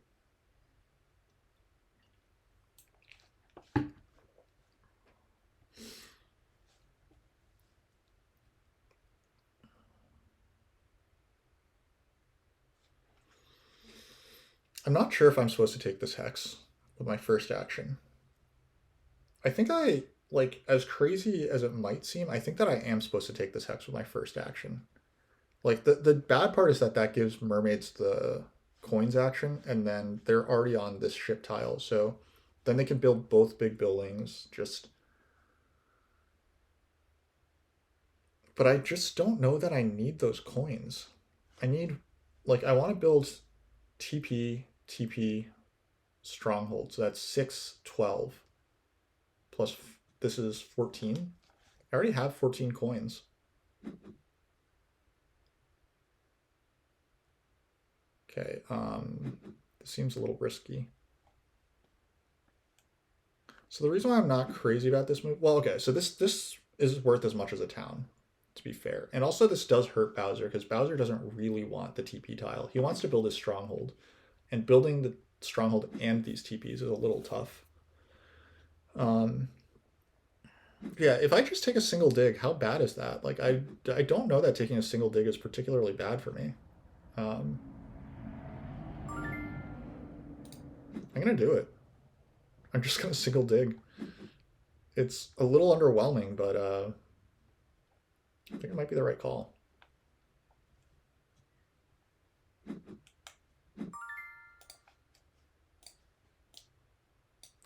I'm not sure if I'm supposed to take this Hex with my first action. I think like, as crazy as it might seem, I think that I am supposed to take this Hex with my first action. Like, the bad part is that gives Mermaids the coins action, and then they're already on this ship tile, so then they can build both big buildings, just... But I just don't know that I need those coins. I need... Like, I want to build TP, Stronghold, so that's 6, 12. Plus, this is 14. I already have 14 coins. Okay, this seems a little risky. So the reason why I'm not crazy about this move... Well, okay, so this is worth as much as a town, to be fair. And also this does hurt Bowser, because Bowser doesn't really want the TP tile. He wants to build his Stronghold. And building the Stronghold and these TPs is a little tough. Yeah, if I just take a single dig, how bad is that? Like, I don't know that taking a single dig is particularly bad for me. I'm going to do it. I'm just going to single dig. It's a little underwhelming, but I think it might be the right call.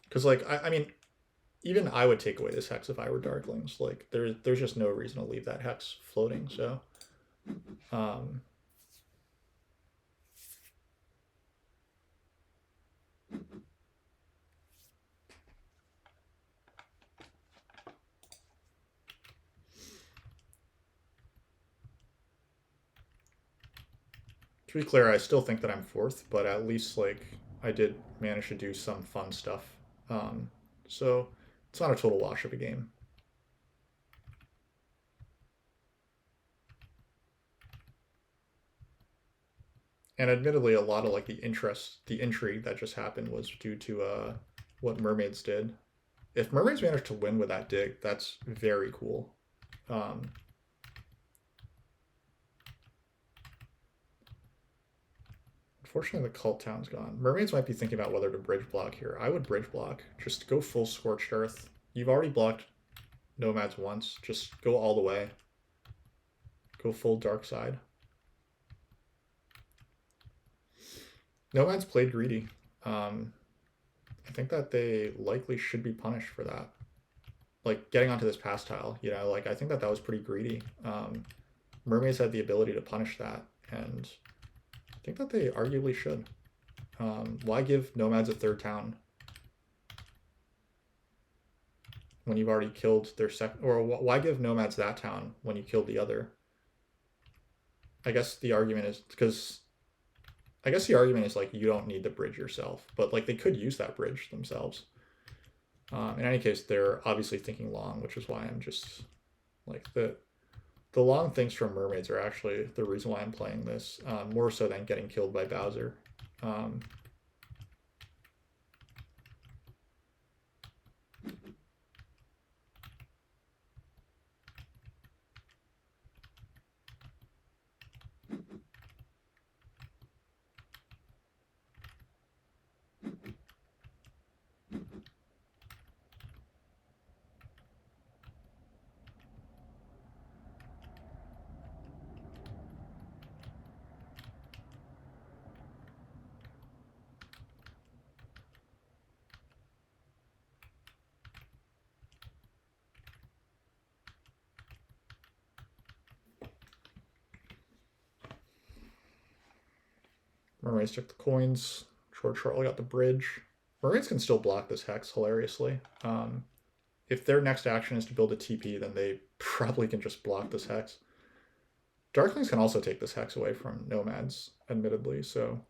Because, like, I mean, even I would take away this Hex if I were Darklings. Like, there's just no reason to leave that Hex floating, so... To be clear, I still think that I'm fourth, but at least, like, I did manage to do some fun stuff. So it's not a total wash of a game. And admittedly, a lot of, like, the intrigue that just happened was due to what Mermaids did. If Mermaids managed to win with that dig, that's very cool. Unfortunately, the Cult Town's gone. Mermaids might be thinking about whether to bridge block here. I would bridge block. Just go full Scorched Earth. You've already blocked Nomads once. Just go all the way. Go full Dark Side. Nomads played greedy. I think that they likely should be punished for that. Like, getting onto this pass tile, you know, like, I think that was pretty greedy. Mermaids had the ability to punish that, and I think that they arguably should. Why give Nomads a third town when you've already killed their second? Or why give Nomads that town when you killed the other? I guess the argument is because... I guess the argument is, like, you don't need the bridge yourself, but, like, they could use that bridge themselves. In any case, they're obviously thinking long, which is why I'm just, like, the long things from Mermaids are actually the reason why I'm playing this, more so than getting killed by Bowser. Mermaids took the coins. George shortly got the bridge. Mermaids can still block this hex, hilariously. If their next action is to build a TP, then they probably can just block this hex. Darklings can also take this hex away from Nomads, admittedly, so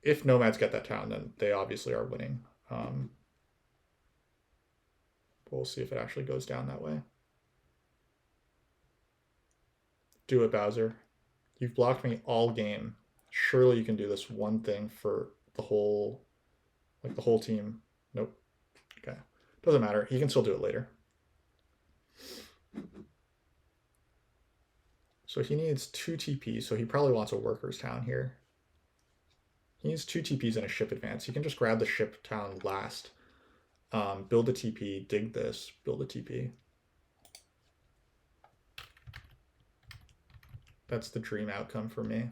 if Nomads get that town, then they obviously are winning. We'll see if it actually goes down that way. Do it, Bowser. You've blocked me all game. Surely you can do this one thing for the whole, like the whole team. Nope. Okay. Doesn't matter. He can still do it later. So he needs 2 TPs, so he probably wants a workers town here. He needs 2 TPs and a ship advance. He can just grab the ship town last. Build a TP, dig this, build a TP. That's the dream outcome for me.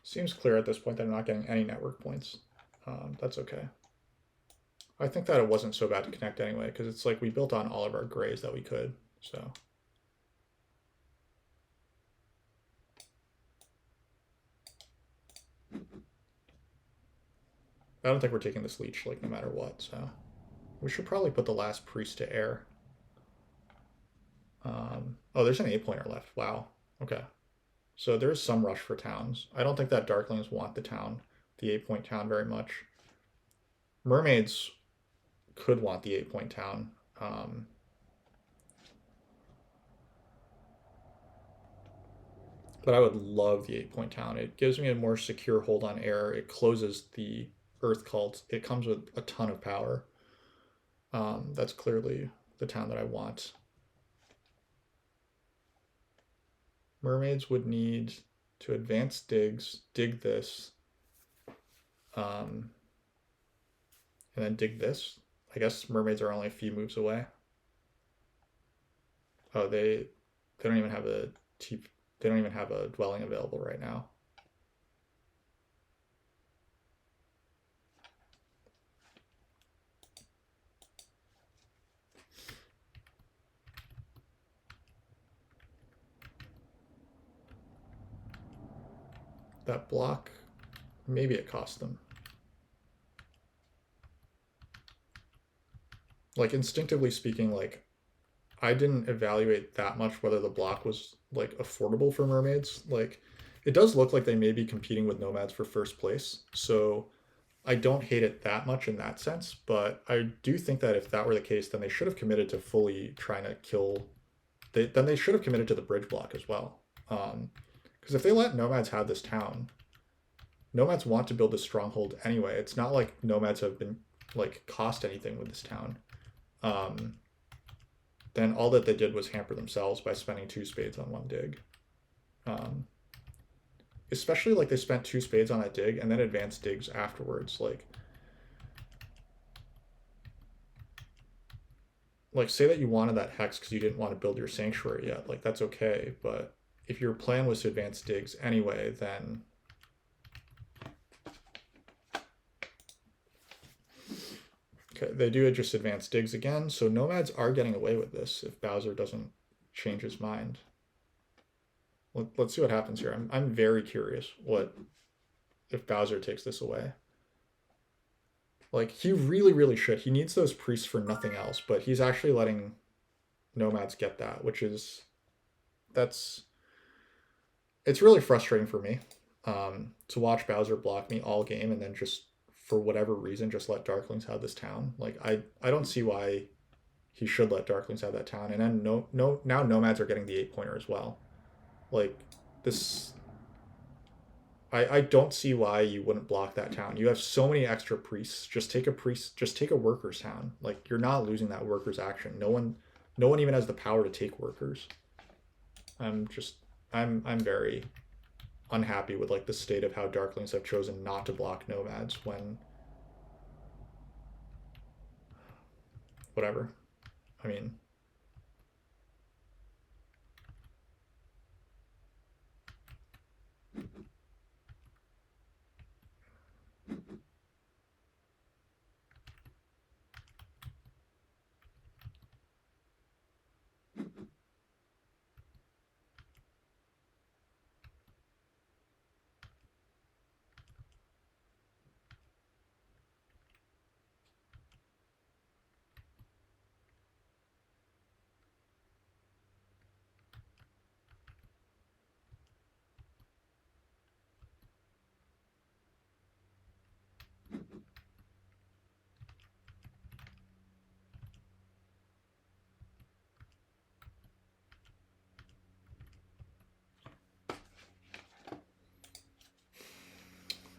Seems clear at this point that I'm not getting any network points. That's okay. I think that it wasn't so bad to connect anyway, because it's like we built on all of our grays that we could, so. I don't think we're taking this leech, like, no matter what, so. We should probably put the last priest to air. Oh, there's an 8-pointer left. Wow. Okay. So there's some rush for towns. I don't think that Darklings want the town, the 8-point town, very much. Mermaids could want the 8-point town. But I would love the 8-point town. It gives me a more secure hold on air. It closes the Earth Cult. It comes with a ton of power. That's clearly the town that I want. Mermaids would need to advance digs, dig this, and then dig this. I guess mermaids are only a few moves away. Oh, they don't even have a they don't even have a dwelling available right now. That block, maybe it cost them. Like, instinctively speaking, like, I didn't evaluate that much whether the block was, like, affordable for mermaids. Like, it does look like they may be competing with nomads for first place, so I don't hate it that much in that sense, but I do think that if that were the case, then they should have committed to fully trying to kill. Then they should have committed to the bridge block as well. Because if they let nomads have this town, nomads want to build this stronghold anyway. It's not like nomads have been like cost anything with this town. Then all that they did was hamper themselves by spending 2 spades on 1 dig. Especially like they spent 2 spades on that dig and then advanced digs afterwards. Like say that you wanted that hex because you didn't want to build your sanctuary yet. Like that's okay, but if your plan was to advance digs anyway, then okay, they do just advance digs again, so nomads are getting away with this if Bowser doesn't change his mind. Let's see what happens here. I'm very curious what if Bowser takes this away. Like, he really should. He needs those priests for nothing else, but he's actually letting nomads get that, which is... it's really frustrating for me to watch Bowser block me all game and then just, for whatever reason, just let Darklings have this town. Like, I don't see why he should let Darklings have that town. And then now nomads are getting the 8-pointer as well. Like, this... I don't see why you wouldn't block that town. You have so many extra priests. Just take a workers town. Like, you're not losing that workers action. No one even has the power to take workers. I'm very unhappy with like the state of how Darklings have chosen not to block nomads when whatever. I mean,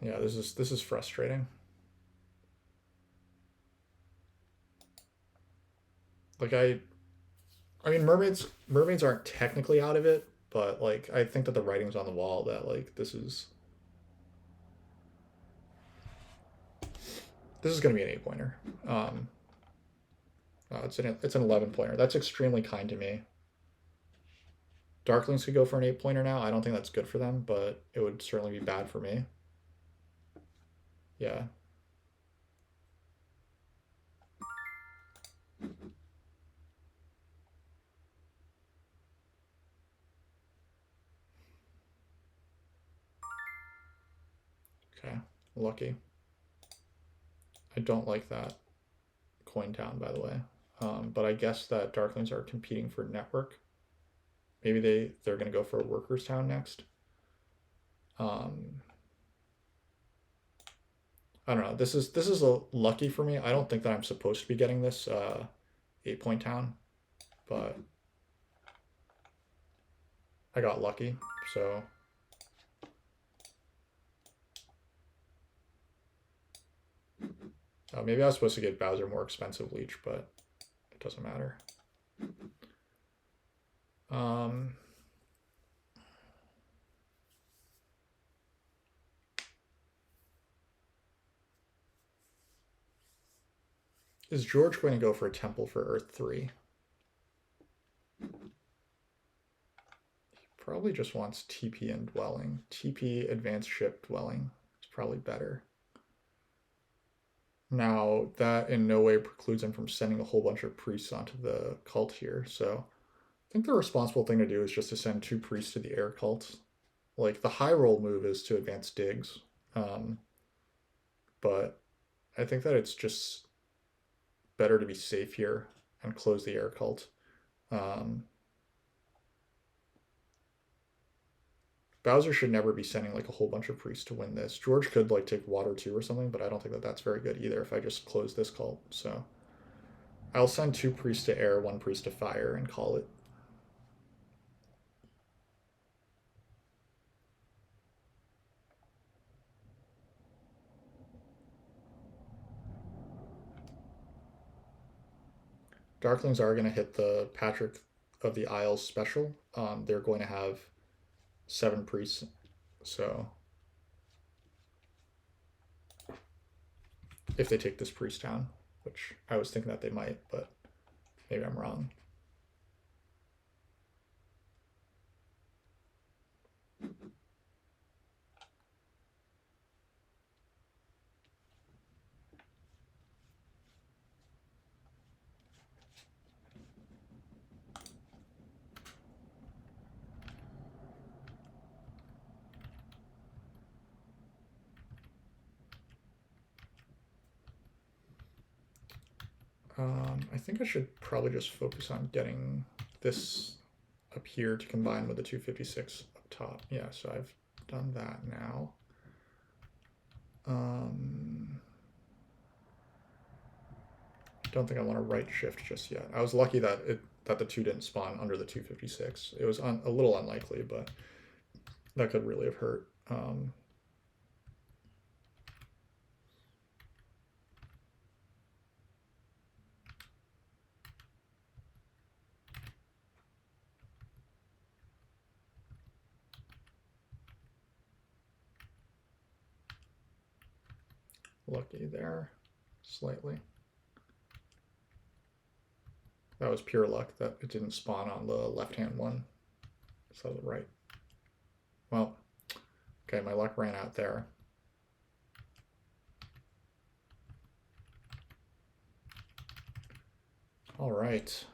yeah, this is frustrating. Like I mean mermaids aren't technically out of it, but like I think that the writing's on the wall that like this is going to be an 8 pointer. Um, it's an 11 pointer. That's extremely kind to me. Darklings could go for an 8 pointer now. I don't think that's good for them, but it would certainly be bad for me. Yeah. Okay. Lucky. I don't like that coin town, by the way. But I guess that Darklings are competing for network. Maybe they're going to go for a workers town next. Um, I don't know. This is a lucky for me. I don't think that I'm supposed to be getting this 8 point town, but I got lucky. So maybe I was supposed to get Bowser more expensive leech, but it doesn't matter. Um, is George going to go for a temple for Earth 3? He probably just wants TP and dwelling. TP advanced ship dwelling is probably better. Now, that in no way precludes him from sending a whole bunch of priests onto the cult here, so I think the responsible thing to do is just to send 2 priests to the air cult. Like, the high roll move is to advance digs, um, but I think that it's just better to be safe here and close the air cult. Um, Bowser should never be sending like a whole bunch of priests to win this. George could like take water 2 or something, but I don't think that that's very good either if I just close this cult. So I'll send 2 priests to air, 1 priest to fire, and call it. Darklings are going to hit the Patrick of the Isles special. They're going to have 7 priests. So if they take this priest down, which I was thinking that they might, but maybe I'm wrong. I think I should probably just focus on getting this up here to combine with the 256 up top. Yeah, so I've done that now. Don't think I want to right shift just yet. I was lucky that the 2 didn't spawn under the 256. It was a little unlikely, but that could really have hurt. lucky there, slightly. That was pure luck that it didn't spawn on the left-hand one, so the right. Well, okay, my luck ran out there. All right.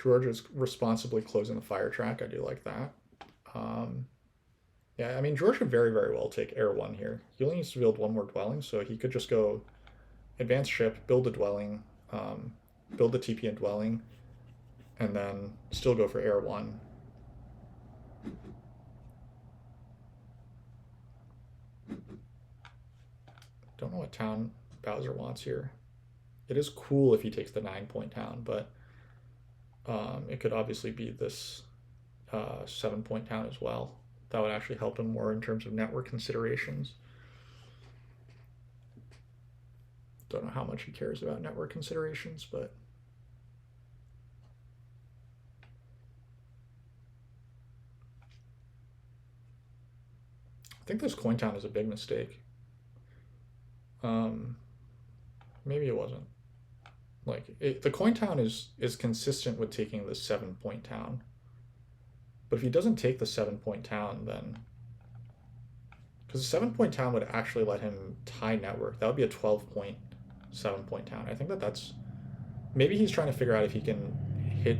George is responsibly closing the fire track. I do like that. Yeah, I mean, George could very, very well take Air 1 here. He only needs to build one more dwelling, so he could just go advance ship, build a dwelling, build the TP and dwelling, and then still go for Air 1. Don't know what town Bowser wants here. It is cool if he takes the 9-point town, but it could obviously be this 7-point town as well. That would actually help him more in terms of network considerations. Don't know how much he cares about network considerations, but I think this coin town is a big mistake. Maybe it wasn't. Like the coin town is consistent with taking the 7-point town. But if he doesn't take the 7-point town, then because the 7-point town would actually let him tie network. That would be a 12-point 7-point town. I think that's maybe he's trying to figure out if he can hit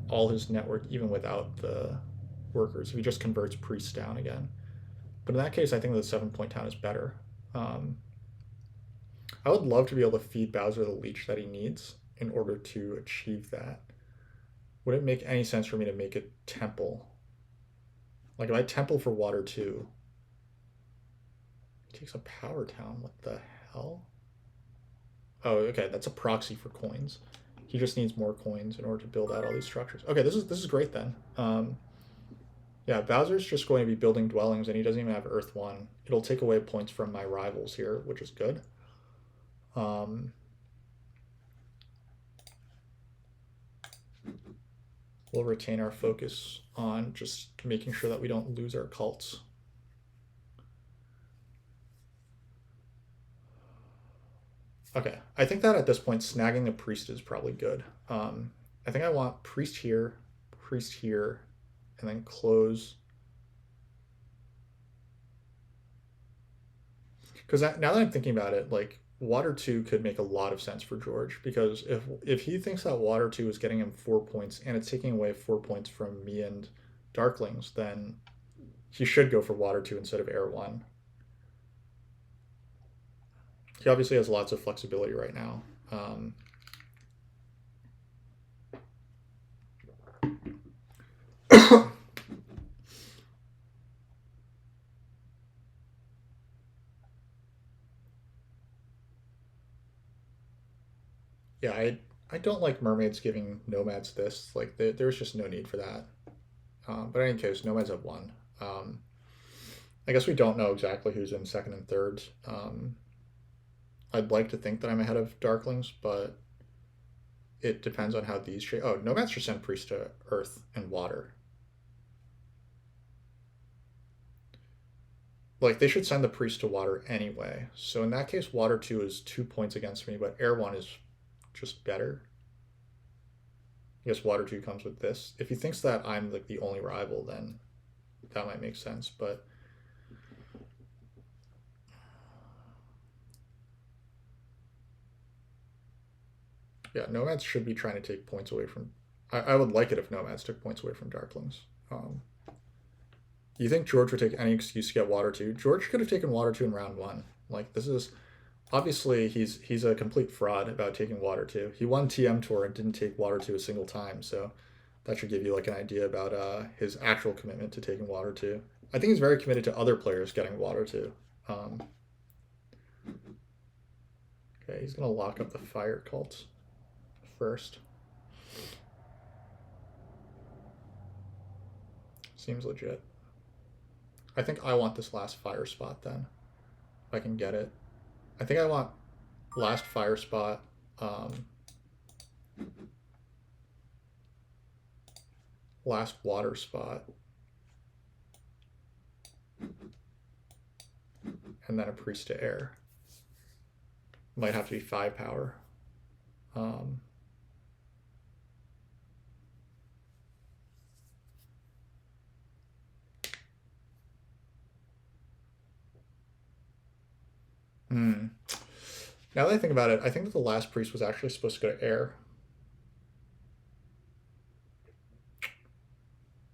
all his network even without the workers. If he just converts priests down again. But in that case, I think the 7-point town is better. I would love to be able to feed Bowser the leech that he needs in order to achieve that. Would it make any sense for me to make a temple? Like if I temple for water 2, he takes a power town. What the hell? Oh, okay, that's a proxy for coins. He just needs more coins in order to build out all these structures. Okay, this is great then. Yeah, Bowser's just going to be building dwellings, and he doesn't even have Earth 1. It'll take away points from my rivals here, which is good. We'll retain our focus on just making sure that we don't lose our cults. Okay, I think that at this point, snagging a priest is probably good. I think I want priest here, and then close. Because now that I'm thinking about it, like water 2 could make a lot of sense for George, because if he thinks that water 2 is getting him 4 points and it's taking away 4 points from me and Darklings, then he should go for water 2 instead of Air 1. He obviously has lots of flexibility right now. Yeah, I don't like mermaids giving nomads this. Like there's just no need for that. But in any case, nomads have 1. I guess we don't know exactly who's in second and third. I'd like to think that I'm ahead of Darklings, but it depends on how these shape. Oh, nomads should send priests to earth and water. Like they should send the priest to water anyway. So in that case, water 2 is 2 points against me, but air 1 is just better. I guess water 2 comes with this. If he thinks that I'm like the only rival, then that might make sense, but yeah, nomads should be trying to take points away from. I would like it if nomads took points away from Darklings. Do you think George would take any excuse to get water 2? George could have taken water 2 in round 1. Like this is obviously he's a complete fraud about taking water 2. He won TM Tour and didn't take water 2 a single time, so that should give you like an idea about his actual commitment to taking water 2. I think he's very committed to other players getting water 2. Okay, he's gonna lock up the fire cult first. Seems legit. I think I want this last fire spot then, if I can get it. I think I want last fire spot. Last water spot. and then a priest to air. Might have to be 5 power. Now that I think about it, I think that the last priest was actually supposed to go to air.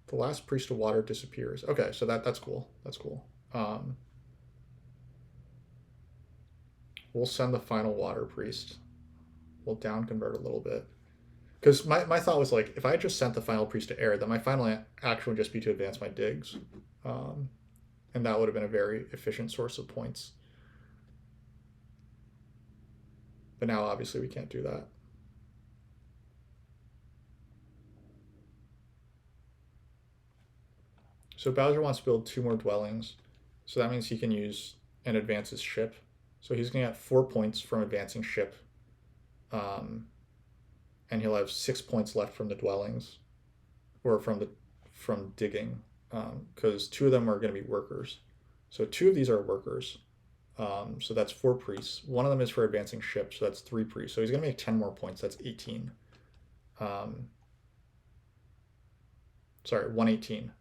The last priest of water disappears. Okay, so that's cool. That's cool. We'll send the final water priest. We'll down convert a little bit. Because my thought was like, if I had just sent the final priest to air, then my final action would just be to advance my digs. And that would have been a very efficient source of points. But now, obviously, we can't do that. So Bowser wants to build 2 more dwellings. So that means he can use and advance his ship. So he's going to get 4 points from advancing ship. And he'll have 6 points left from the dwellings. Or from digging. Because 2 of them are going to be workers. So 2 of these are workers. So that's 4 priests. 1 of them is for advancing ship, so that's 3 priests. So he's going to make 10 more points. That's 18. Sorry, 118.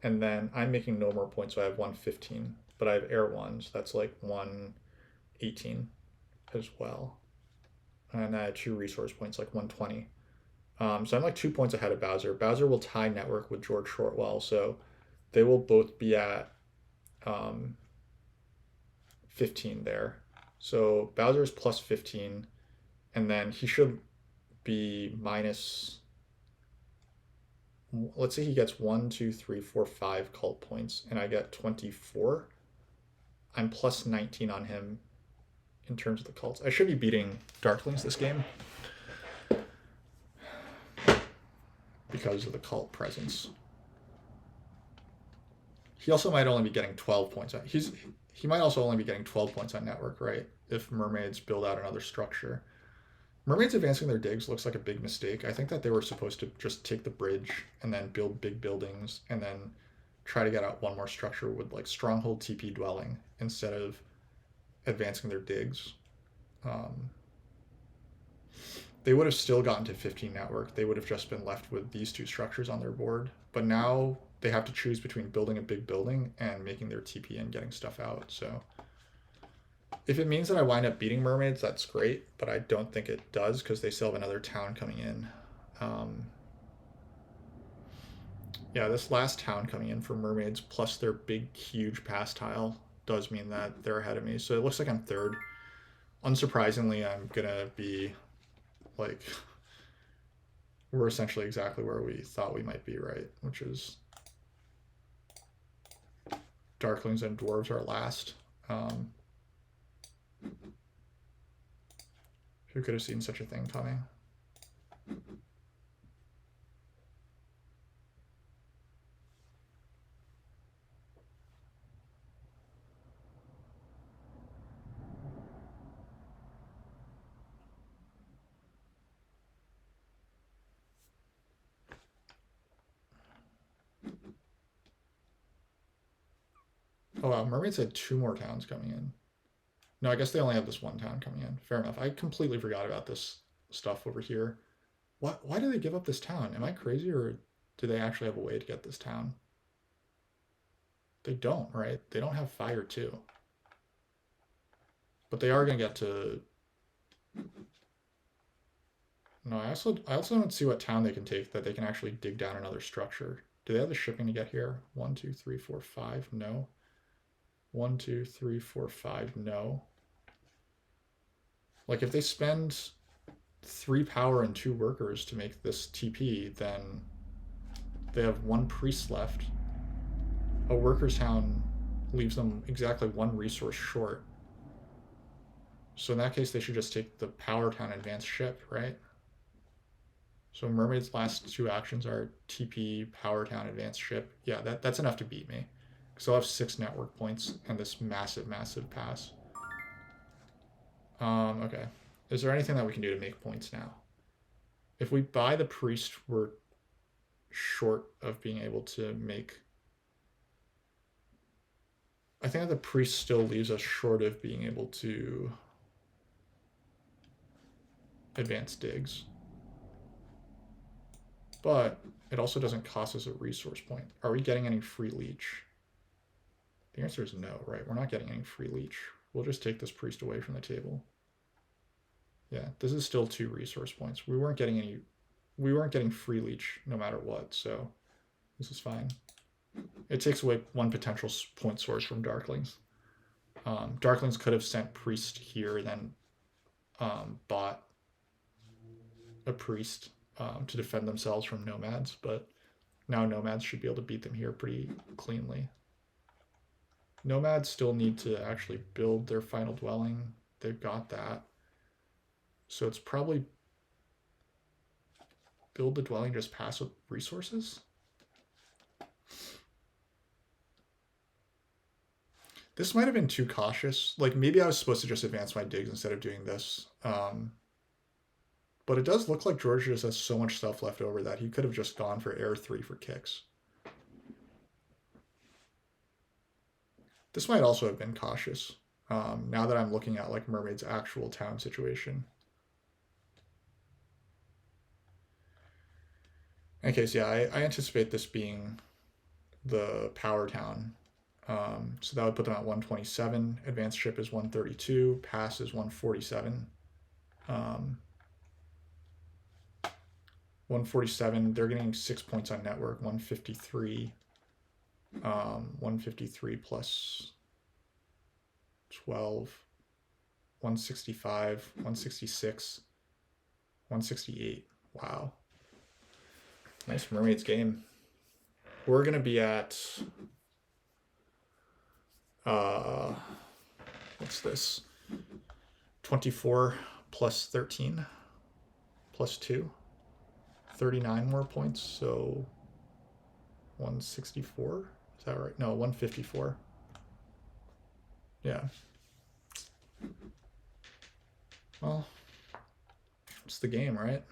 And then I'm making no more points, so I have 115. But I have air 1, so that's like 118 as well. And I had 2 resource points, like 120. So I'm like 2 points ahead of Bowser. Bowser will tie network with George Shortwell, so they will both be at 15 there. So Bowser is plus 15, and then he should be minus. Let's say he gets 1, 2, 3, 4, 5 cult points, and I get 24. I'm plus 19 on him in terms of the cults. I should be beating Darklings this game because of the cult presence. He also might only be getting 12 points. He might also only be getting 12 points on network, right? If mermaids build out another structure. Mermaids advancing their digs looks like a big mistake. I think that they were supposed to just take the bridge and then build big buildings and then try to get out 1 more structure with like stronghold TP dwelling instead of advancing their digs. They would have still gotten to 15 network. They would have just been left with these 2 structures on their board. But now they have to choose between building a big building and making their TP and getting stuff out. So if it means that I wind up beating mermaids, that's great, but I don't think it does because they still have another town coming in. Yeah, this last town coming in for mermaids plus their big, huge pass tile does mean that they're ahead of me. So it looks like I'm 3rd. Unsurprisingly, I'm going to be like, we're essentially exactly where we thought we might be, right? Which is Darklings and Dwarves are last. Who could have seen such a thing coming? Oh wow, mermaids had 2 more towns coming in. No, I guess they only have this 1 town coming in. Fair enough. I completely forgot about this stuff over here. Why do they give up this town? Am I crazy, or do they actually have a way to get this town? They don't, right? They don't have fire 2. But they are going to get to... No, I also don't see what town they can take that they can actually dig down another structure. Do they have the shipping to get here? 1, 2, 3, 4, 5. No. 1, 2, 3, 4, 5. No. Like if they spend 3 power and 2 workers to make this TP, then they have 1 priest left. A workers town leaves them exactly 1 resource short. So in that case, they should just take the power town advanced ship, right? So mermaid's last 2 actions are TP, power town, advanced ship. Yeah, that's enough to beat me. So I'll have 6 network points and this massive, massive pass. Okay. Is there anything that we can do to make points now? If we buy the priest, we're short of being able to make... I think that the priest still leaves us short of being able to advance digs. But it also doesn't cost us a resource point. Are we getting any free leech? The answer is no, right? We're not getting any free leech. We'll just take this priest away from the table. Yeah, this is still 2 resource points. We weren't getting free leech no matter what, so this is fine. It takes away 1 potential point source from Darklings. Darklings could have sent priest here, then bought a priest to defend themselves from nomads, but now nomads should be able to beat them here pretty cleanly. Nomads still need to actually build their final dwelling. They've got that. So it's probably build the dwelling, just pass with resources. This might have been too cautious. Like, maybe I was supposed to just advance my digs instead of doing this. But it does look like George just has so much stuff left over that he could have just gone for air 3 for kicks. This might also have been cautious, now that I'm looking at like Mermaid's actual town situation. In any case, yeah, I anticipate this being the power town. So that would put them at 127. Advanced ship is 132. Pass is 147. 147. They're getting 6 points on network. 153. 153 plus 12. 165. 166. 168. Wow. Nice Mermaids game. We're gonna be at what's this? 24 plus 13 plus 2. 39 more points, so 164? Is that right? No, 154. Yeah. Well, it's the game, right?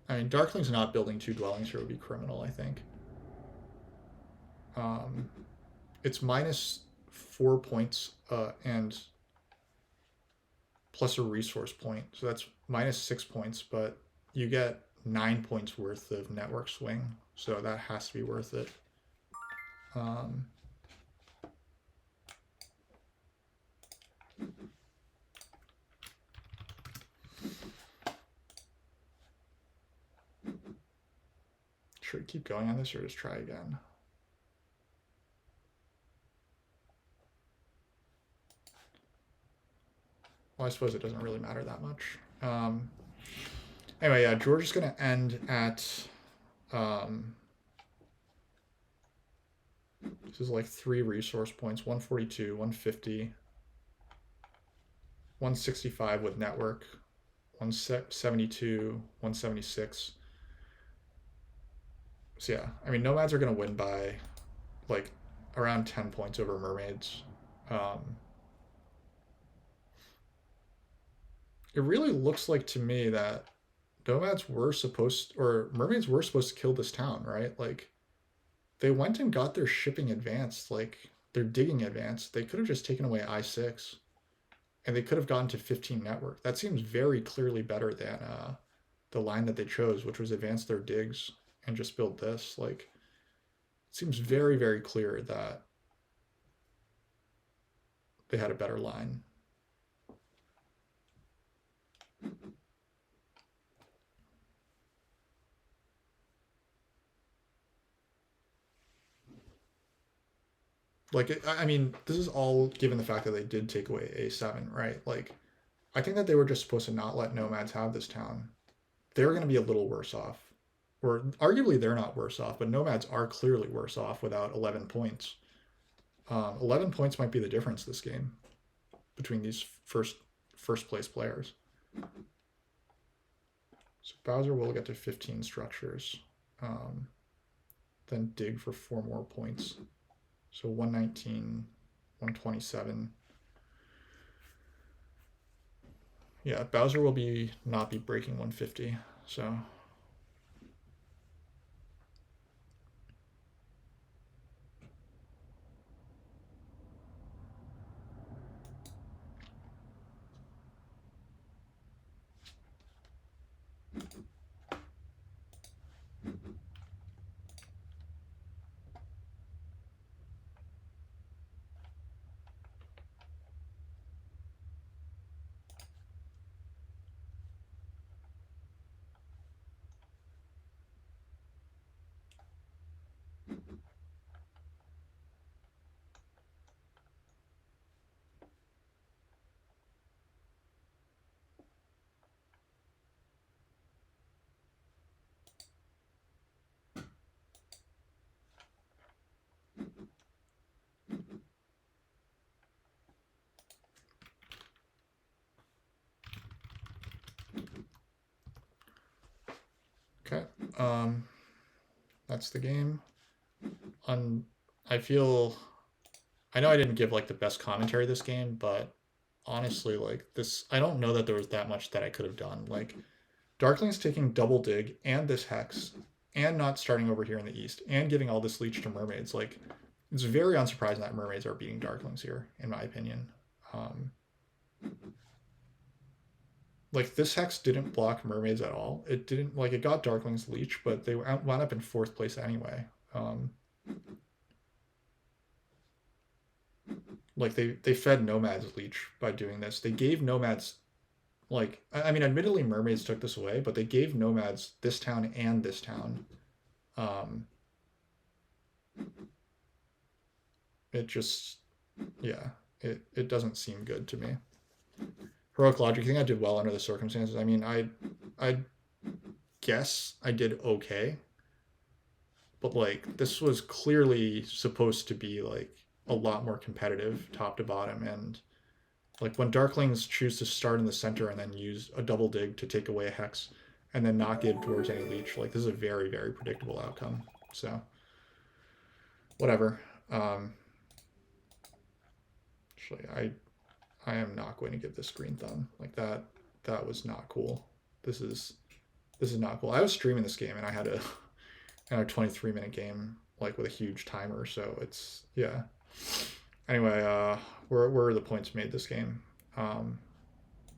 I mean, Darkling's not building 2 dwellings here would be criminal, I think. It's minus 4 points and plus a resource point. So that's minus 6 points, but you get 9 points worth of network swing. So that has to be worth it. Should we keep going on this or just try again? Well, I suppose it doesn't really matter that much. Anyway, yeah, George is going to end at... this is like 3 resource points. 142, 150, 165 with network, 172, 176. So yeah, I mean, Nomads are going to win by like around 10 points over Mermaids. It really looks like to me that Nomads were supposed, or Mermaids were supposed to kill this town, right? Like, they went and got their shipping advanced, like their digging advanced. They could have just taken away I6 and they could have gotten to 15 network. That seems very clearly better than the line that they chose, which was advance their digs and just build this. Like, it seems very, very clear that they had a better line. Like, I mean, this is all given the fact that they did take away A7, right? Like, I think that they were just supposed to not let Nomads have this town. They're going to be a little worse off. Or arguably they're not worse off, but Nomads are clearly worse off without 11 points. 11 points might be the difference this game between these first place players. So Bowser will get to 15 structures. Then dig for 4 more points. So 119, 127. Yeah, Bowser will not be breaking 150. So okay, that's the game. On I feel I know I didn't give like the best commentary this game, but honestly, like this, I don't know that there was that much that I could have done. Like Darkling's taking double dig and this hex, and not starting over here in the east, and giving all this leech to mermaids. Like it's very unsurprising that mermaids are beating Darklings here, in my opinion. Um, like this hex didn't block mermaids at all. It didn't like it got Darkling's leech, but they wound up in fourth place anyway. Like they fed nomads leech by doing this. They gave nomads like I mean, admittedly, mermaids took this away, but they gave nomads this town and this town. Um, it just yeah, it doesn't seem good to me. Heroic logic. I think I did well under the circumstances. I mean, I guess I did okay, but like this was clearly supposed to be like a lot more competitive top to bottom, and like when Darklings choose to start in the center and then use a double dig to take away a hex and then not give towards any leech, like this is a very, very predictable outcome. So whatever. Actually I am not going to give this green thumb. Like that was not cool. This is not cool. I was streaming this game and I had a 23-minute game like with a huge timer, so it's yeah. Anyway, where are the points made this game?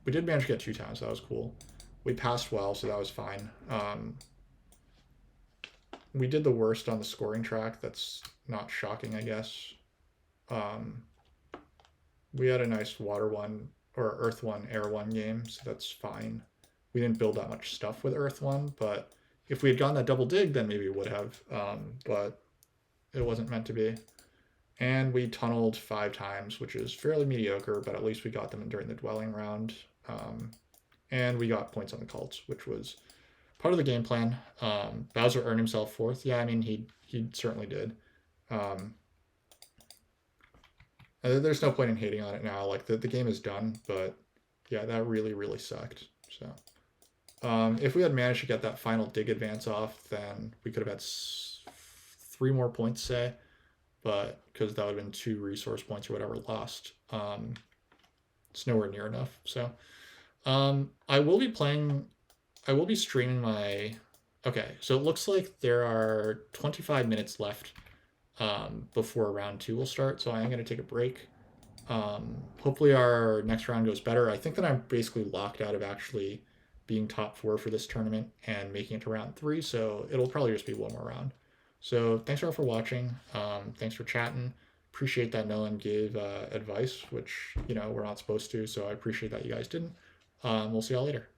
We did manage to get 2 times, so that was cool. We passed well, so that was fine. We did the worst on the scoring track. That's not shocking, I guess. We had a nice water one or earth one, air one game, so that's fine. We didn't build that much stuff with earth one, but if we had gotten that double dig, then maybe we would have. But it wasn't meant to be. And we tunneled 5 times, which is fairly mediocre, but at least we got them during the dwelling round. And we got points on the cults, which was part of the game plan. Bowser earned himself 4th. Yeah, I mean, he certainly did. There's no point in hating on it now. Like, the game is done, but yeah, that really, really sucked. So, if we had managed to get that final dig advance off, then we could have had 3 more points, say. But because that would have been 2 resource points or whatever lost. It's nowhere near enough. So I will be streaming my, okay, so it looks like there are 25 minutes left before round 2 will start. So I am going to take a break. Hopefully our next round goes better. I think that I'm basically locked out of actually being top 4 for this tournament and making it to round 3. So it'll probably just be 1 more round. So thanks all for watching. Thanks for chatting. Appreciate that no one gave advice, which, you know, we're not supposed to. So I appreciate that you guys didn't. We'll see y'all later.